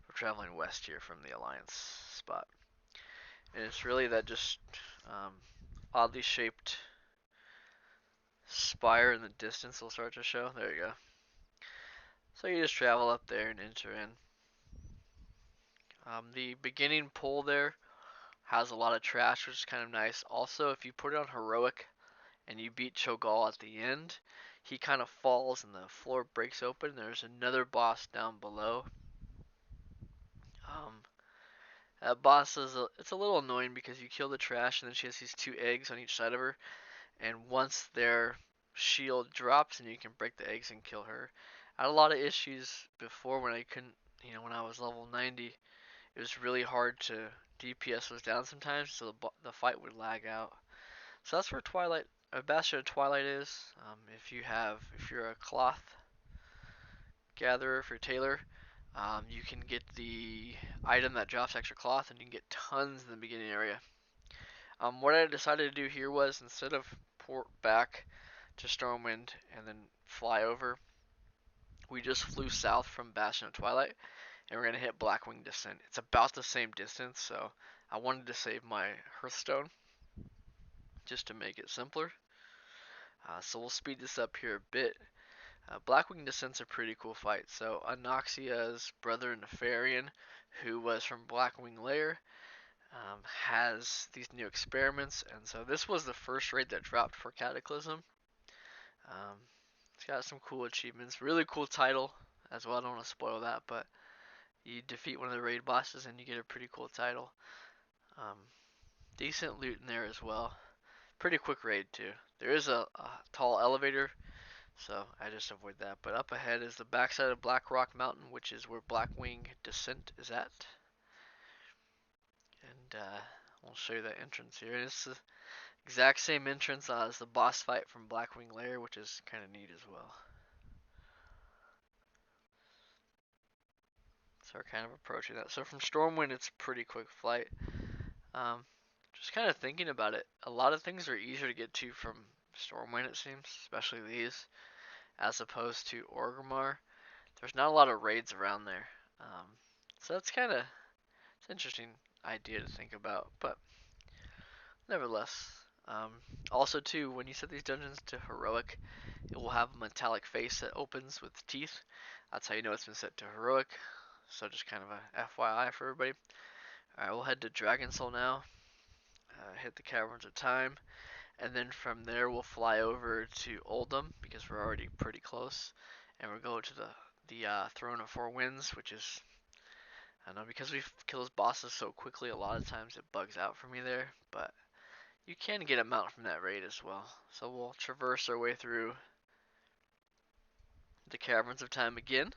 We're traveling west here from the Alliance spot. And it's really that just oddly shaped spire in the distance will start to show. There you go. So you just travel up there and enter in. The beginning pull there has a lot of trash, which is kind of nice. Also, if you put it on heroic and you beat Cho'Gall at the end, he kind of falls and the floor breaks open. There's another boss down below. That boss it's a little annoying because you kill the trash and then she has these 2 eggs on each side of her, and once their shield drops and you can break the eggs and kill her. I had a lot of issues before when I couldn't, when I was level 90, it was really hard to DPS was down sometimes, so the fight would lag out. So that's where Bastion of Twilight is. If you're a cloth gatherer, if you're a tailor, you can get the item that drops extra cloth, and you can get tons in the beginning area. What I decided to do here was, instead of port back to Stormwind and then fly over, we just flew south from Bastion of Twilight, and we're going to hit Blackwing Descent. It's about the same distance, so I wanted to save my Hearthstone just to make it simpler. So we'll speed this up here a bit. Blackwing Descent's a pretty cool fight. So Onxyia's brother Nefarian, who was from Blackwing Lair, has these new experiments, and so this was the first raid that dropped for Cataclysm. It's got some cool achievements, really cool title as well. I don't want to spoil that, but you defeat one of the raid bosses and you get a pretty cool title. Decent loot in there as well. Pretty quick raid too. There is a tall elevator, so I just avoid that. But up ahead is the backside of Blackrock Mountain, which is where Blackwing Descent is at. And we'll show you that entrance here. And it's the exact same entrance as the boss fight from Blackwing Lair, which is kind of neat as well. So we're kind of approaching that. So from Stormwind, it's a pretty quick flight. Just kind of thinking about it, a lot of things are easier to get to from Stormwind, it seems, especially these, as opposed to Orgrimmar. There's not a lot of raids around there. So that's kind of it's an interesting idea to think about, but nevertheless. Also, too, when you set these dungeons to heroic, it will have a metallic face that opens with teeth. That's how you know it's been set to heroic. So just kind of a FYI for everybody. Alright, we'll head to Dragon Soul now. Hit the Caverns of Time. And then from there we'll fly over to Uldum, because we're already pretty close. And we'll go to the Throne of Four Winds, which is, I don't know, because we kill those bosses so quickly, a lot of times it bugs out for me there. But you can get a mount from that raid as well. So we'll traverse our way through the Caverns of Time again,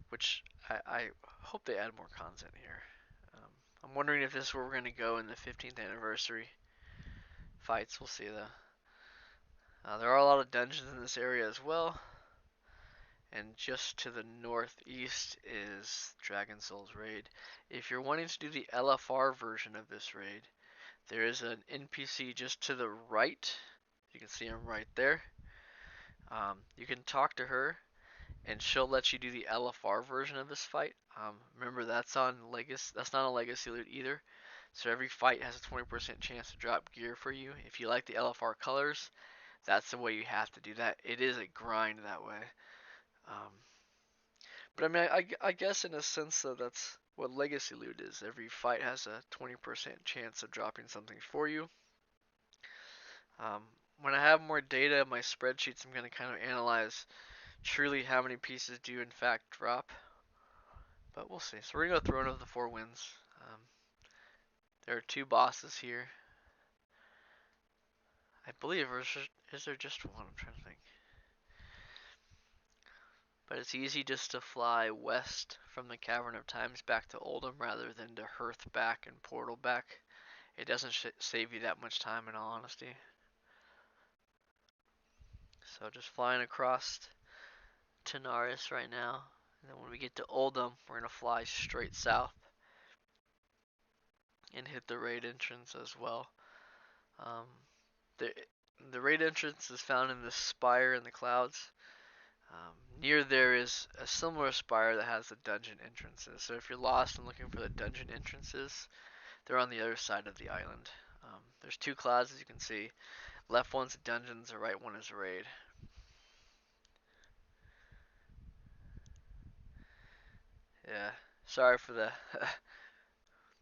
which I hope they add more content here. I'm wondering if this is where we're going to go in the 15th anniversary fights. We'll see though. There are a lot of dungeons in this area as well. And just to the northeast is Dragon Soul's raid. If you're wanting to do the LFR version of this raid, there is an NPC just to the right. You can see him right there. You can talk to her, and she'll let you do the LFR version of this fight. Remember, that's on Legacy. That's not a Legacy loot either. So every fight has a 20% chance to drop gear for you. If you like the LFR colors, that's the way you have to do that. It is a grind that way. But I mean, I guess in a sense though, that's what Legacy loot is. Every fight has a 20% chance of dropping something for you. When I have more data in my spreadsheets, I'm going to kind of analyze truly how many pieces do in fact drop. But we'll see. So we're going to go Throne of the Four Winds. There are 2 bosses here. I believe, or is there just one? I'm trying to think. But it's easy just to fly west from the Cavern of Times back to Uldum rather than to Hearth back and Portal back. It doesn't save you that much time, in all honesty. So just flying across Tanaris right now. And then when we get to Uldum, we're going to fly straight south and hit the raid entrance as well. Um, the, the raid entrance is found in the spire in the clouds. Near there is a similar spire that has the dungeon entrances. So if you're lost and looking for the dungeon entrances, they're on the other side of the island. There's two clouds as you can see. Left one's dungeons, the right one is raid. Yeah, sorry for the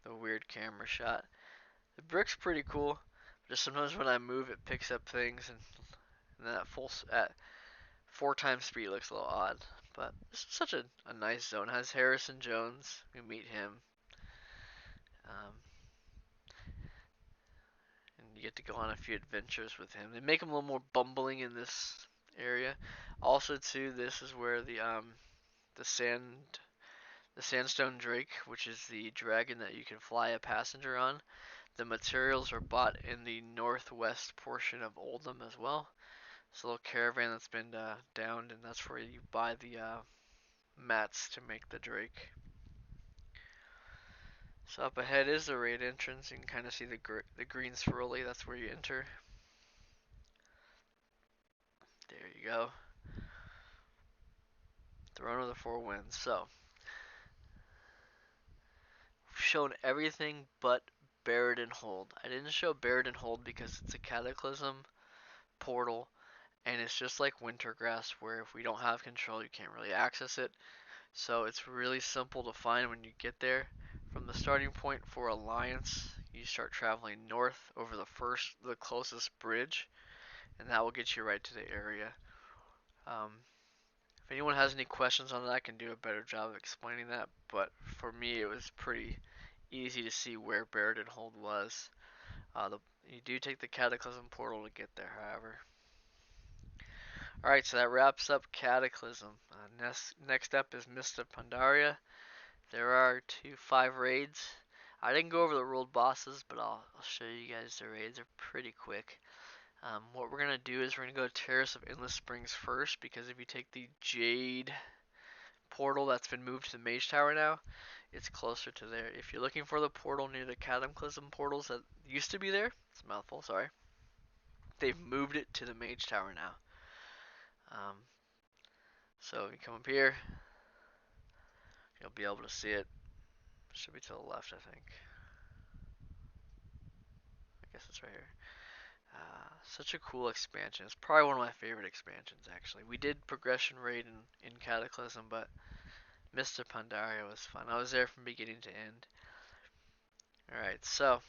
the weird camera shot. The brick's pretty cool. Just sometimes when I move, it picks up things, and then at 4 times speed it looks a little odd. But this is such a nice zone. It has Harrison Jones. We meet him. Um, and you get to go on a few adventures with him. They make him a little more bumbling in this area. Also, too, this is where the sandstone drake, which is the dragon that you can fly a passenger on. The materials are bought in the northwest portion of Uldum as well. It's a little caravan that's been downed, and that's where you buy the mats to make the drake. So up ahead is the raid entrance. You can kind of see the green swirly. That's where you enter. There you go. Throne of the Four Winds. So we've shown everything but Barad Hold. I didn't show Barad Hold because it's a cataclysm portal, and it's just like Wintergrass, where if we don't have control, you can't really access it. So it's really simple to find when you get there. From the starting point for Alliance, you start traveling north over the closest bridge, and that will get you right to the area. If anyone has any questions on that, I can do a better job of explaining that. But for me, it was pretty easy to see where Barad Hold was. You do take the Cataclysm portal to get there, however. Alright, so that wraps up Cataclysm. Next up is Mist of Pandaria. There are 5 raids. I didn't go over the world bosses, but I'll show you guys the raids. They're pretty quick. What we're going to do is we're going to go to Terrace of Endless Springs first, because if you take the Jade portal that's been moved to the Mage Tower now, it's closer to there. If you're looking for the portal near the Cataclysm portals that used to be there, it's a mouthful, sorry. They've moved it to the Mage Tower now. So if you come up here, you'll be able to see it. Should be to the left, I think. I guess it's right here. Such a cool expansion. It's probably one of my favorite expansions, actually. We did Progression Raid in Cataclysm, but Mist of Pandaria was fun. I was there from beginning to end. Alright, so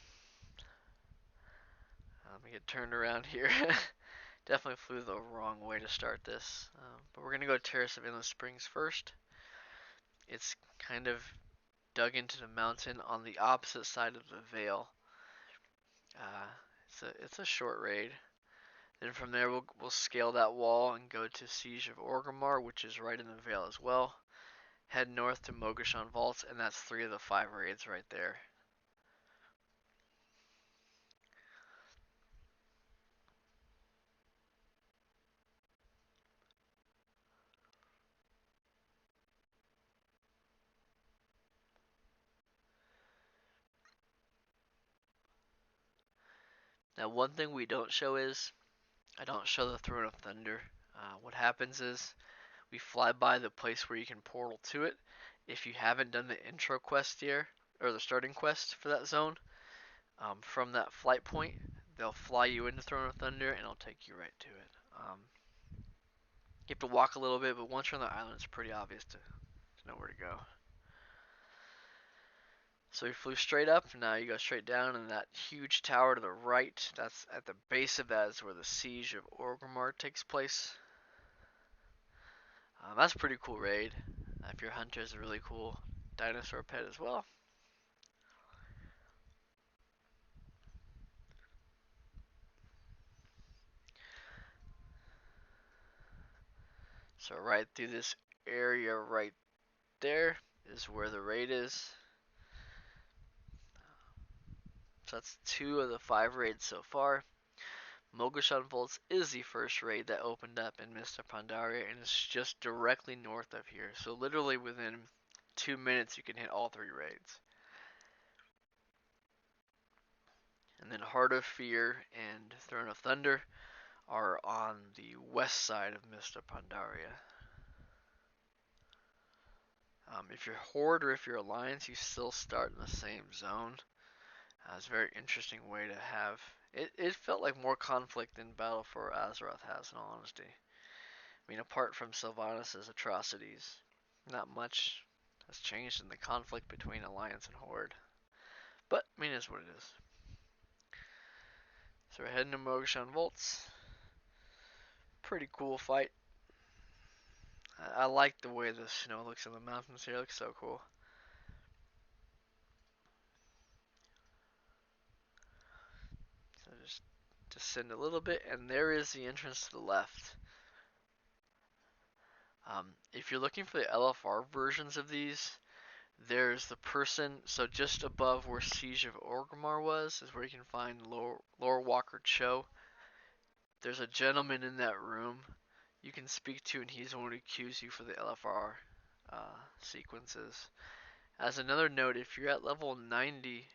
let me get turned around here. Definitely flew the wrong way to start this. But we're going to go to Terrace of Endless Springs first. It's kind of dug into the mountain on the opposite side of the Vale. It's a short raid. Then from there we'll scale that wall and go to Siege of Orgrimmar, which is right in the Vale as well. Head north to Mogu'shan Vaults, and that's 3 of the 5 raids right there. Now one thing we don't show is, I don't show the Throne of Thunder. What happens is, we fly by the place where you can portal to it. If you haven't done the intro quest here, or the starting quest for that zone, from that flight point, they'll fly you into Throne of Thunder and it'll take you right to it. You have to walk a little bit, but once you're on the island, it's pretty obvious to know where to go. So we flew straight up, now you go straight down, and that huge tower to the right, that's at the base of that is where the Siege of Orgrimmar takes place. That's a pretty cool raid. If your hunter is a really cool dinosaur pet as well. So right through this area right there is where the raid is. So that's 2 of the 5 raids so far. Mogu'shan Vaults is the first raid that opened up in Mist of Pandaria, and it's just directly north of here. So literally within 2 minutes you can hit all 3 raids. And then Heart of Fear and Throne of Thunder are on the west side of Mist of Pandaria. If you're Horde or if you're Alliance, you still start in the same zone. It's a very interesting way to have it. It felt like more conflict than Battle for Azeroth has, in all honesty. I mean, apart from Sylvanas' atrocities, not much has changed in the conflict between Alliance and Horde. But, I mean, it is what it is. So we're heading to Mogu'shan Vaults. Pretty cool fight. I like the way the snow looks in the mountains here. It looks so cool. So just descend a little bit, and there is the entrance to the left. If you're looking for the LFR versions of these, there's the person, so just above where Siege of Orgrimmar was, is where you can find Lore Walker Cho. There's a gentleman in that room you can speak to, and he's the one who queues you for the LFR sequences. As another note, if you're at level 90,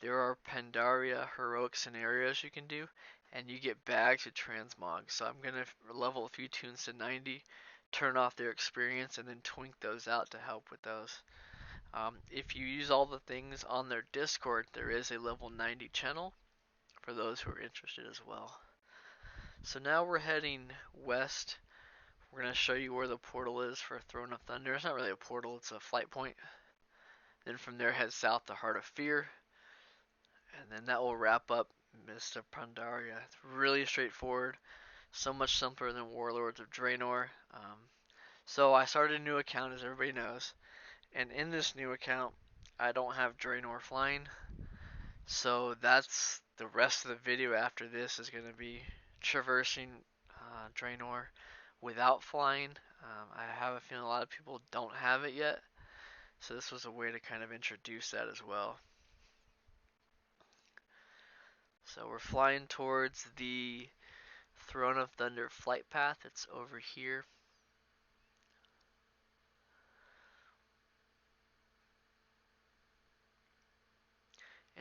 there are Pandaria heroic scenarios you can do, and you get bags of transmog. So I'm going to level a few tunes to 90, turn off their experience, and then twink those out to help with those. If you use all the things on their Discord, there is a level 90 channel for those who are interested as well. So now we're heading west. We're going to show you where the portal is for Throne of Thunder. It's not really a portal, it's a flight point. Then from there head south to Heart of Fear. And then that will wrap up Mist of Pandaria. It's really straightforward. So much simpler than Warlords of Draenor. So I started a new account, as everybody knows. And in this new account, I don't have Draenor flying. So that's the rest of the video after this is going to be traversing Draenor without flying. I have a feeling a lot of people don't have it yet. So this was a way to kind of introduce that as well. So we're flying towards the Throne of Thunder flight path. It's over here.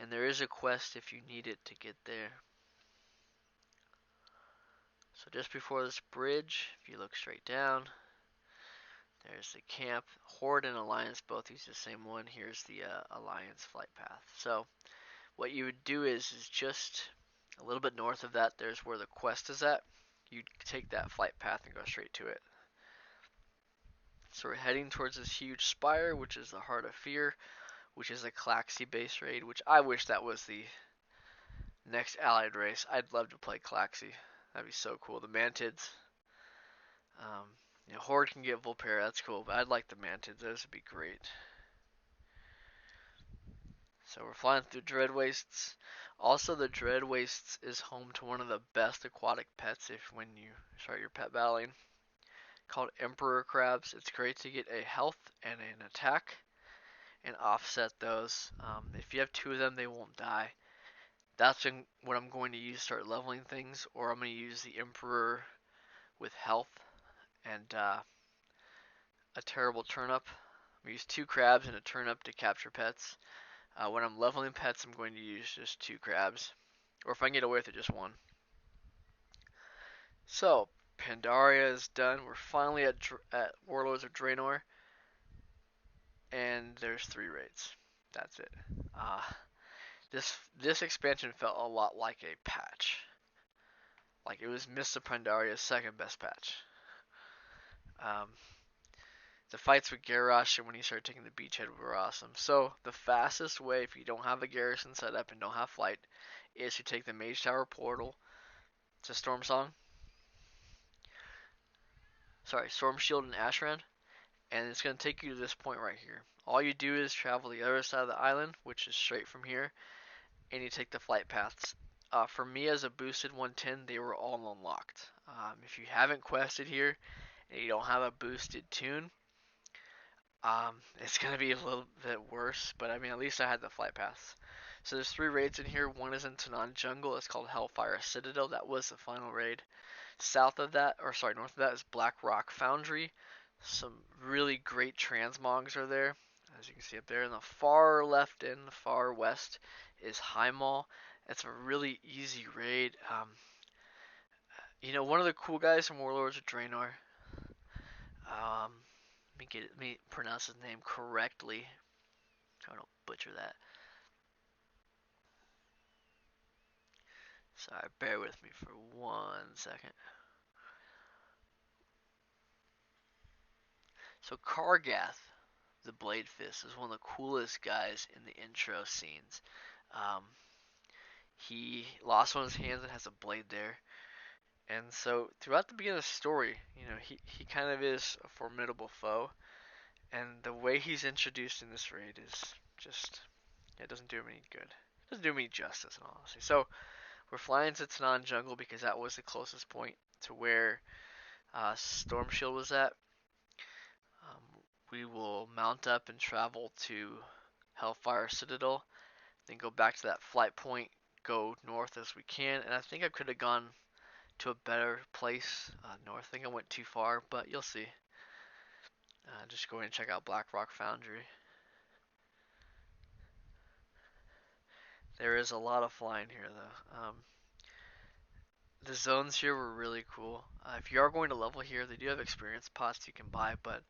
And there is a quest if you need it to get there. So just before this bridge, if you look straight down, there's the camp. Horde and Alliance both use the same one. Here's the Alliance flight path. So what you would do is just a little bit north of that, there's where the quest is at. You take that flight path and go straight to it. So we're heading towards this huge spire, which is the Heart of Fear, which is a Klaxi base raid, which I wish that was the next allied race. I'd love to play Klaxi. That'd be so cool. The Mantids. Horde can get Vulpera, that's cool, but I'd like the Mantids. Those would be great. So we're flying through Dread Wastes. Also, the Dread Wastes is home to one of the best aquatic pets when you start your pet battling, called Emperor Crabs. It's great to get a health and an attack and offset those. If you have 2 of them, they won't die. That's what I'm going to use to start leveling things, or I'm going to use the Emperor with health and a terrible turnip. I'm going to use 2 crabs and a turnip to capture pets. When I'm leveling pets, I'm going to use just 2 crabs, or if I can get away with it, just 1. So, Pandaria is done. We're finally at Warlords of Draenor, and there's 3 raids. That's it. This expansion felt a lot like a patch. Like it was Mist of Pandaria's second best patch. The fights with Garrosh and when he started taking the beachhead were awesome. So the fastest way, if you don't have a garrison set up and don't have flight, is to take the Mage Tower portal to Storm Shield and Ashran, and it's going to take you to this point right here. All you do is travel the other side of the island, which is straight from here, and you take the flight paths. For me, as a boosted 110, they were all unlocked. If you haven't quested here and you don't have a boosted tune, it's going to be a little bit worse, but I mean, at least I had the flight paths. So there's 3 raids in here. One is in Tanan Jungle. It's called Hellfire Citadel. That was the final raid. South of that, or sorry, north of that is Blackrock Foundry. Some really great transmogs are there, as you can see up there. In the far left and the far west is Hyjal. It's a really easy raid. One of the cool guys from Warlords of Draenor. Let me pronounce his name correctly. I don't butcher that. Sorry, bear with me for 1 second. So Kargath, the Blade Fist, is one of the coolest guys in the intro scenes. Um, he lost one of his hands and has a blade there. And so throughout the beginning of the story, he kind of is a formidable foe. And the way he's introduced in this raid is just, it doesn't do him any good. It doesn't do me justice, in all honesty. So we're flying to Tanan Jungle because that was the closest point to where Storm Shield was at. We will mount up and travel to Hellfire Citadel, then go back to that flight point, go north as we can, and I think I could have gone to a better place north. I think I went too far, but you'll see. Just go and check out Blackrock Foundry. There is a lot of flying here, though. The zones here were really cool. If you are going to level here, they do have experience pots you can buy, but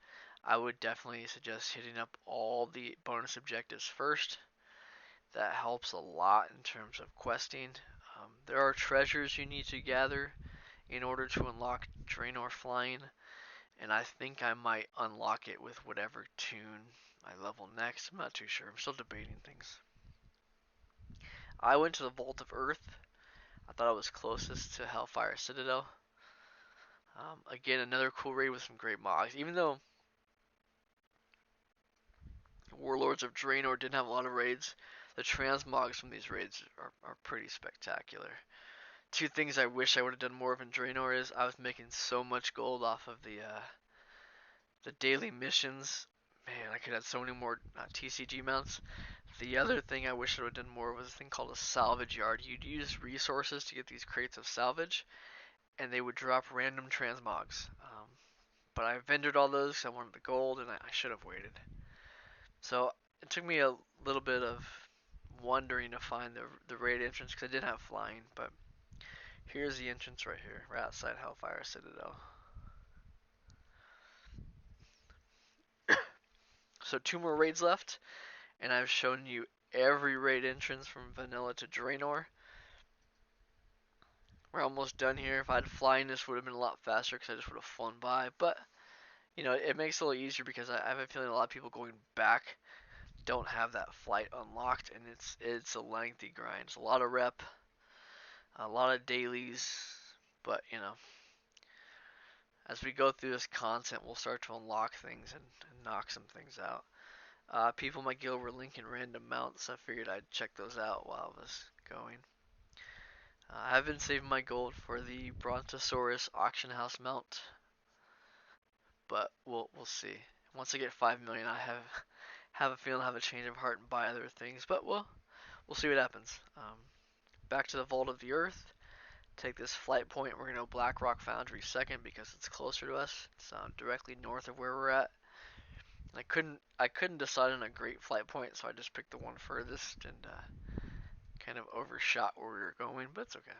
I would definitely suggest hitting up all the bonus objectives first. That helps a lot in terms of questing. There are treasures you need to gather in order to unlock Draenor flying, and I think I might unlock it with whatever tune I level next. I'm not too sure. I'm still debating things. I went to the Vault of Earth. I thought I was closest to Hellfire Citadel. Again, another cool raid with some great mods. Even though Warlords of Draenor didn't have a lot of raids, the transmogs from these raids are pretty spectacular. 2 things I wish I would have done more of in Draenor is I was making so much gold off of the daily missions. Man, I could have so many more TCG mounts. The other thing I wish I would have done more was a thing called a salvage yard. You'd use resources to get these crates of salvage, and they would drop random transmogs. But I vendored all those because I wanted the gold, and I should have waited. So it took me a little bit of wondering to find the raid entrance because I did have flying, but here's the entrance right here, right outside Hellfire Citadel. So 2 more raids left, and I've shown you every raid entrance from vanilla to Draenor. We're almost done here. If I had flying, this would have been a lot faster because I just would have flown by, but it makes it a little easier because I have a feeling a lot of people going back don't have that flight unlocked, and it's a lengthy grind. It's a lot of rep, a lot of dailies, but as we go through this content, we'll start to unlock things and knock some things out. People in my guild were linking random mounts, so I figured I'd check those out while I was going. I've been saving my gold for the Brontosaurus auction house mount, but we'll see. Once I get 5 million, I have a feeling I have a change of heart and buy other things, but we'll see what happens. Back to the Vault of the Earth. Take this flight point. We're gonna go Blackrock Foundry second because it's closer to us. It's directly north of where we're at. I couldn't decide on a great flight point, so I just picked the one furthest and kind of overshot where we were going, but it's okay.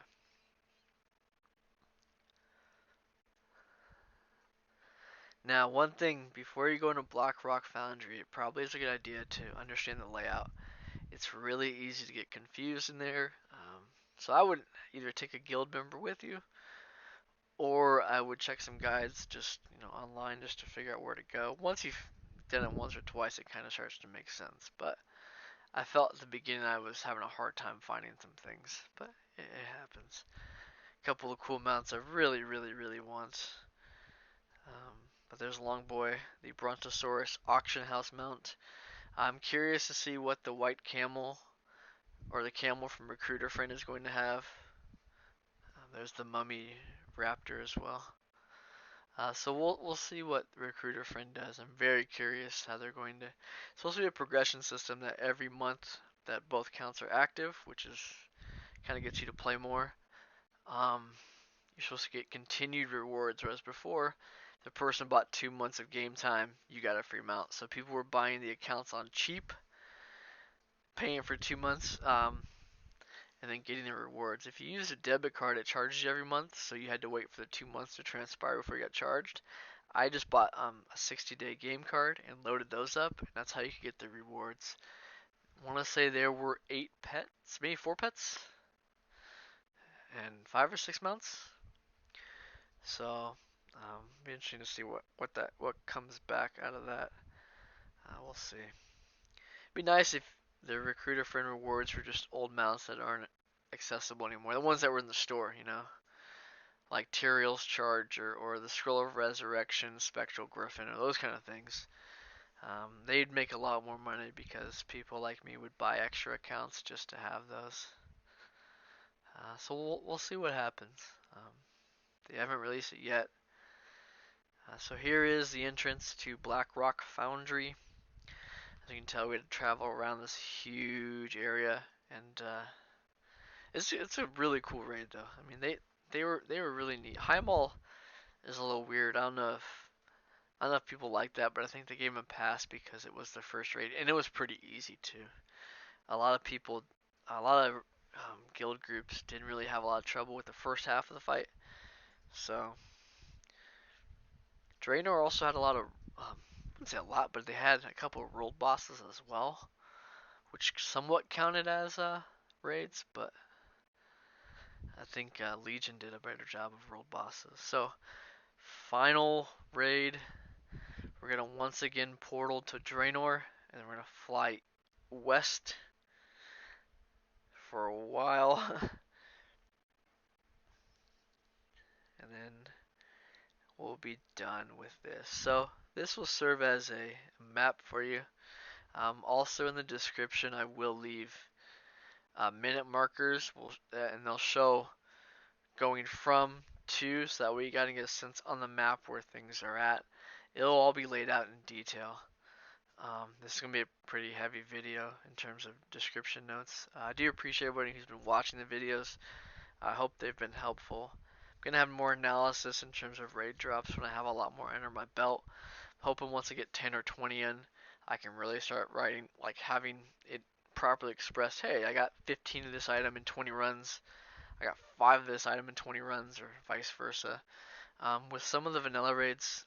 Now, one thing before you go into Blackrock Foundry, it probably is a good idea to understand the layout. It's really easy to get confused in there. So I would either take a guild member with you, or I would check some guides just online just to figure out where to go. Once you've done it once or twice, it kind of starts to make sense. But I felt at the beginning I was having a hard time finding some things, but it happens. A couple of cool mounts I really, really, really want. But there's Longboy, the Brontosaurus auction house mount. I'm curious to see what the white camel or the camel from Recruiter Friend is going to have. There's the mummy raptor as well. So we'll see what Recruiter Friend does. I'm very curious how they're going to. It's supposed to be a progression system that every month that both counts are active, which is kind of gets you to play more. You're supposed to get continued rewards, whereas before, the person bought 2 months of game time, you got a free mount. So people were buying the accounts on cheap, paying for 2 months, and then getting the rewards. If you use a debit card, it charges you every month, so you had to wait for the 2 months to transpire before you got charged. I just bought a 60-day game card and loaded those up, and that's how you could get the rewards. I want to say there were 8 pets, maybe 4 pets, and 5 or 6 mounts. So, be interesting to see what comes back out of that. We'll see. It'd be nice if the recruiter friend rewards were just old mounts that aren't accessible anymore. The ones that were in the store, you know, like Tyrael's Charger or the Scroll of Resurrection, Spectral Griffin, or those kind of things. They'd make a lot more money because people like me would buy extra accounts just to have those. So we'll see what happens. They haven't released it yet. So here is the entrance to Blackrock Foundry. As you can tell, we had to travel around this huge area, and it's a really cool raid though. I mean they were really neat. Hyjal is a little weird. I don't know if people like that, but I think they gave him a pass because it was the first raid, and it was pretty easy too. A lot of people, a lot of guild groups didn't really have a lot of trouble with the first half of the fight. So Draenor also had a lot of, I wouldn't say a lot, but they had a couple of world bosses as well, which somewhat counted as raids, but I think Legion did a better job of world bosses. So final raid, we're gonna once again portal to Draenor, and we're gonna fly west for a while, and then we'll be done with this. So this will serve as a map for you. Also in the description, I will leave minute markers, and they'll show going from to, so that way you gotta get a sense on the map where things are at. It'll all be laid out in detail. This is going to be a pretty heavy video in terms of description notes. I do appreciate everybody who's been watching the videos. I hope they've been helpful. I'm going to have more analysis in terms of raid drops when I have a lot more under my belt. Hoping once I get 10 or 20 in, I can really start writing, like having it properly expressed. Hey, I got 15 of this item in 20 runs. I got 5 of this item in 20 runs, or vice versa. With some of the vanilla raids,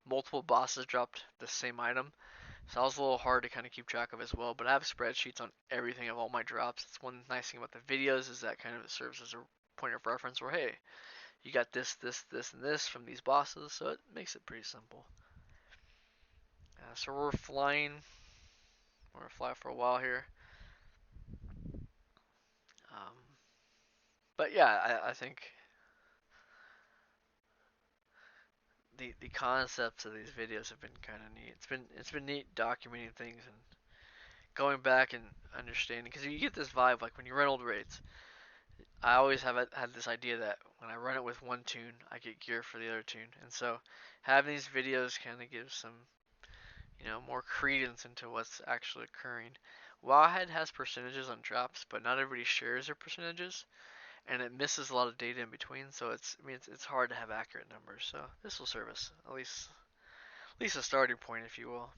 multiple bosses dropped the same item, so that was a little hard to kind of keep track of as well. But I have spreadsheets on everything of all my drops. It's one nice thing about the videos is that kind of it serves as a point of reference where, hey, you got this, this, this, and this from these bosses, so it makes it pretty simple. So we're flying. We're gonna fly for a while here. But yeah, I think the concepts of these videos have been kind of neat. It's been neat documenting things and going back and understanding, because you get this vibe like when you run old raids. I always have had this idea that when I run it with one toon, I get gear for the other toon, and so having these videos kind of gives some, more credence into what's actually occurring. Wowhead has percentages on drops, but not everybody shares their percentages, and it misses a lot of data in between. So it's hard to have accurate numbers. So this will serve us at least a starting point, if you will.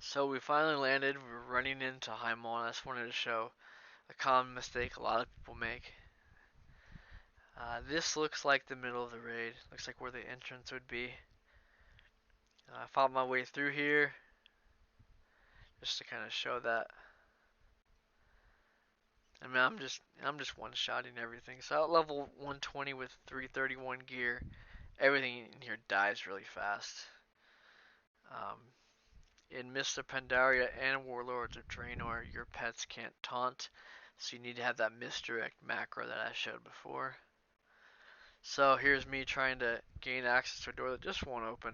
So we finally landed. We're running into Hyjal, and I just wanted to show a common mistake a lot of people make. This looks like the middle of the raid. Looks like where the entrance would be. I found my way through here just to kind of show that. I mean, I'm just one-shotting everything. So at level 120 with 331 gear, everything in here dies really fast. In Mists of Pandaria and Warlords of Draenor, your pets can't taunt, so you need to have that misdirect macro that I showed before. So here's me trying to gain access to a door that just won't open.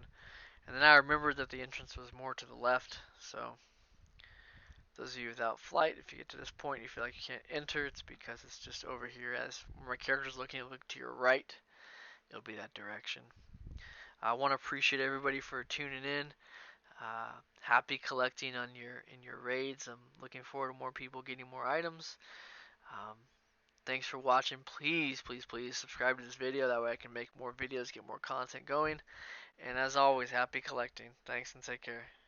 And then I remembered that the entrance was more to the left, so those of you without flight, if you get to this point you feel like you can't enter, it's because it's just over here. As my character's looking, look to your right, it'll be that direction. I want to appreciate everybody for tuning in. Happy collecting on your raids. I'm looking forward to more people getting more items. Thanks for watching. Please subscribe to this video. That way I can make more videos, get more content going. And as always, happy collecting. Thanks and take care.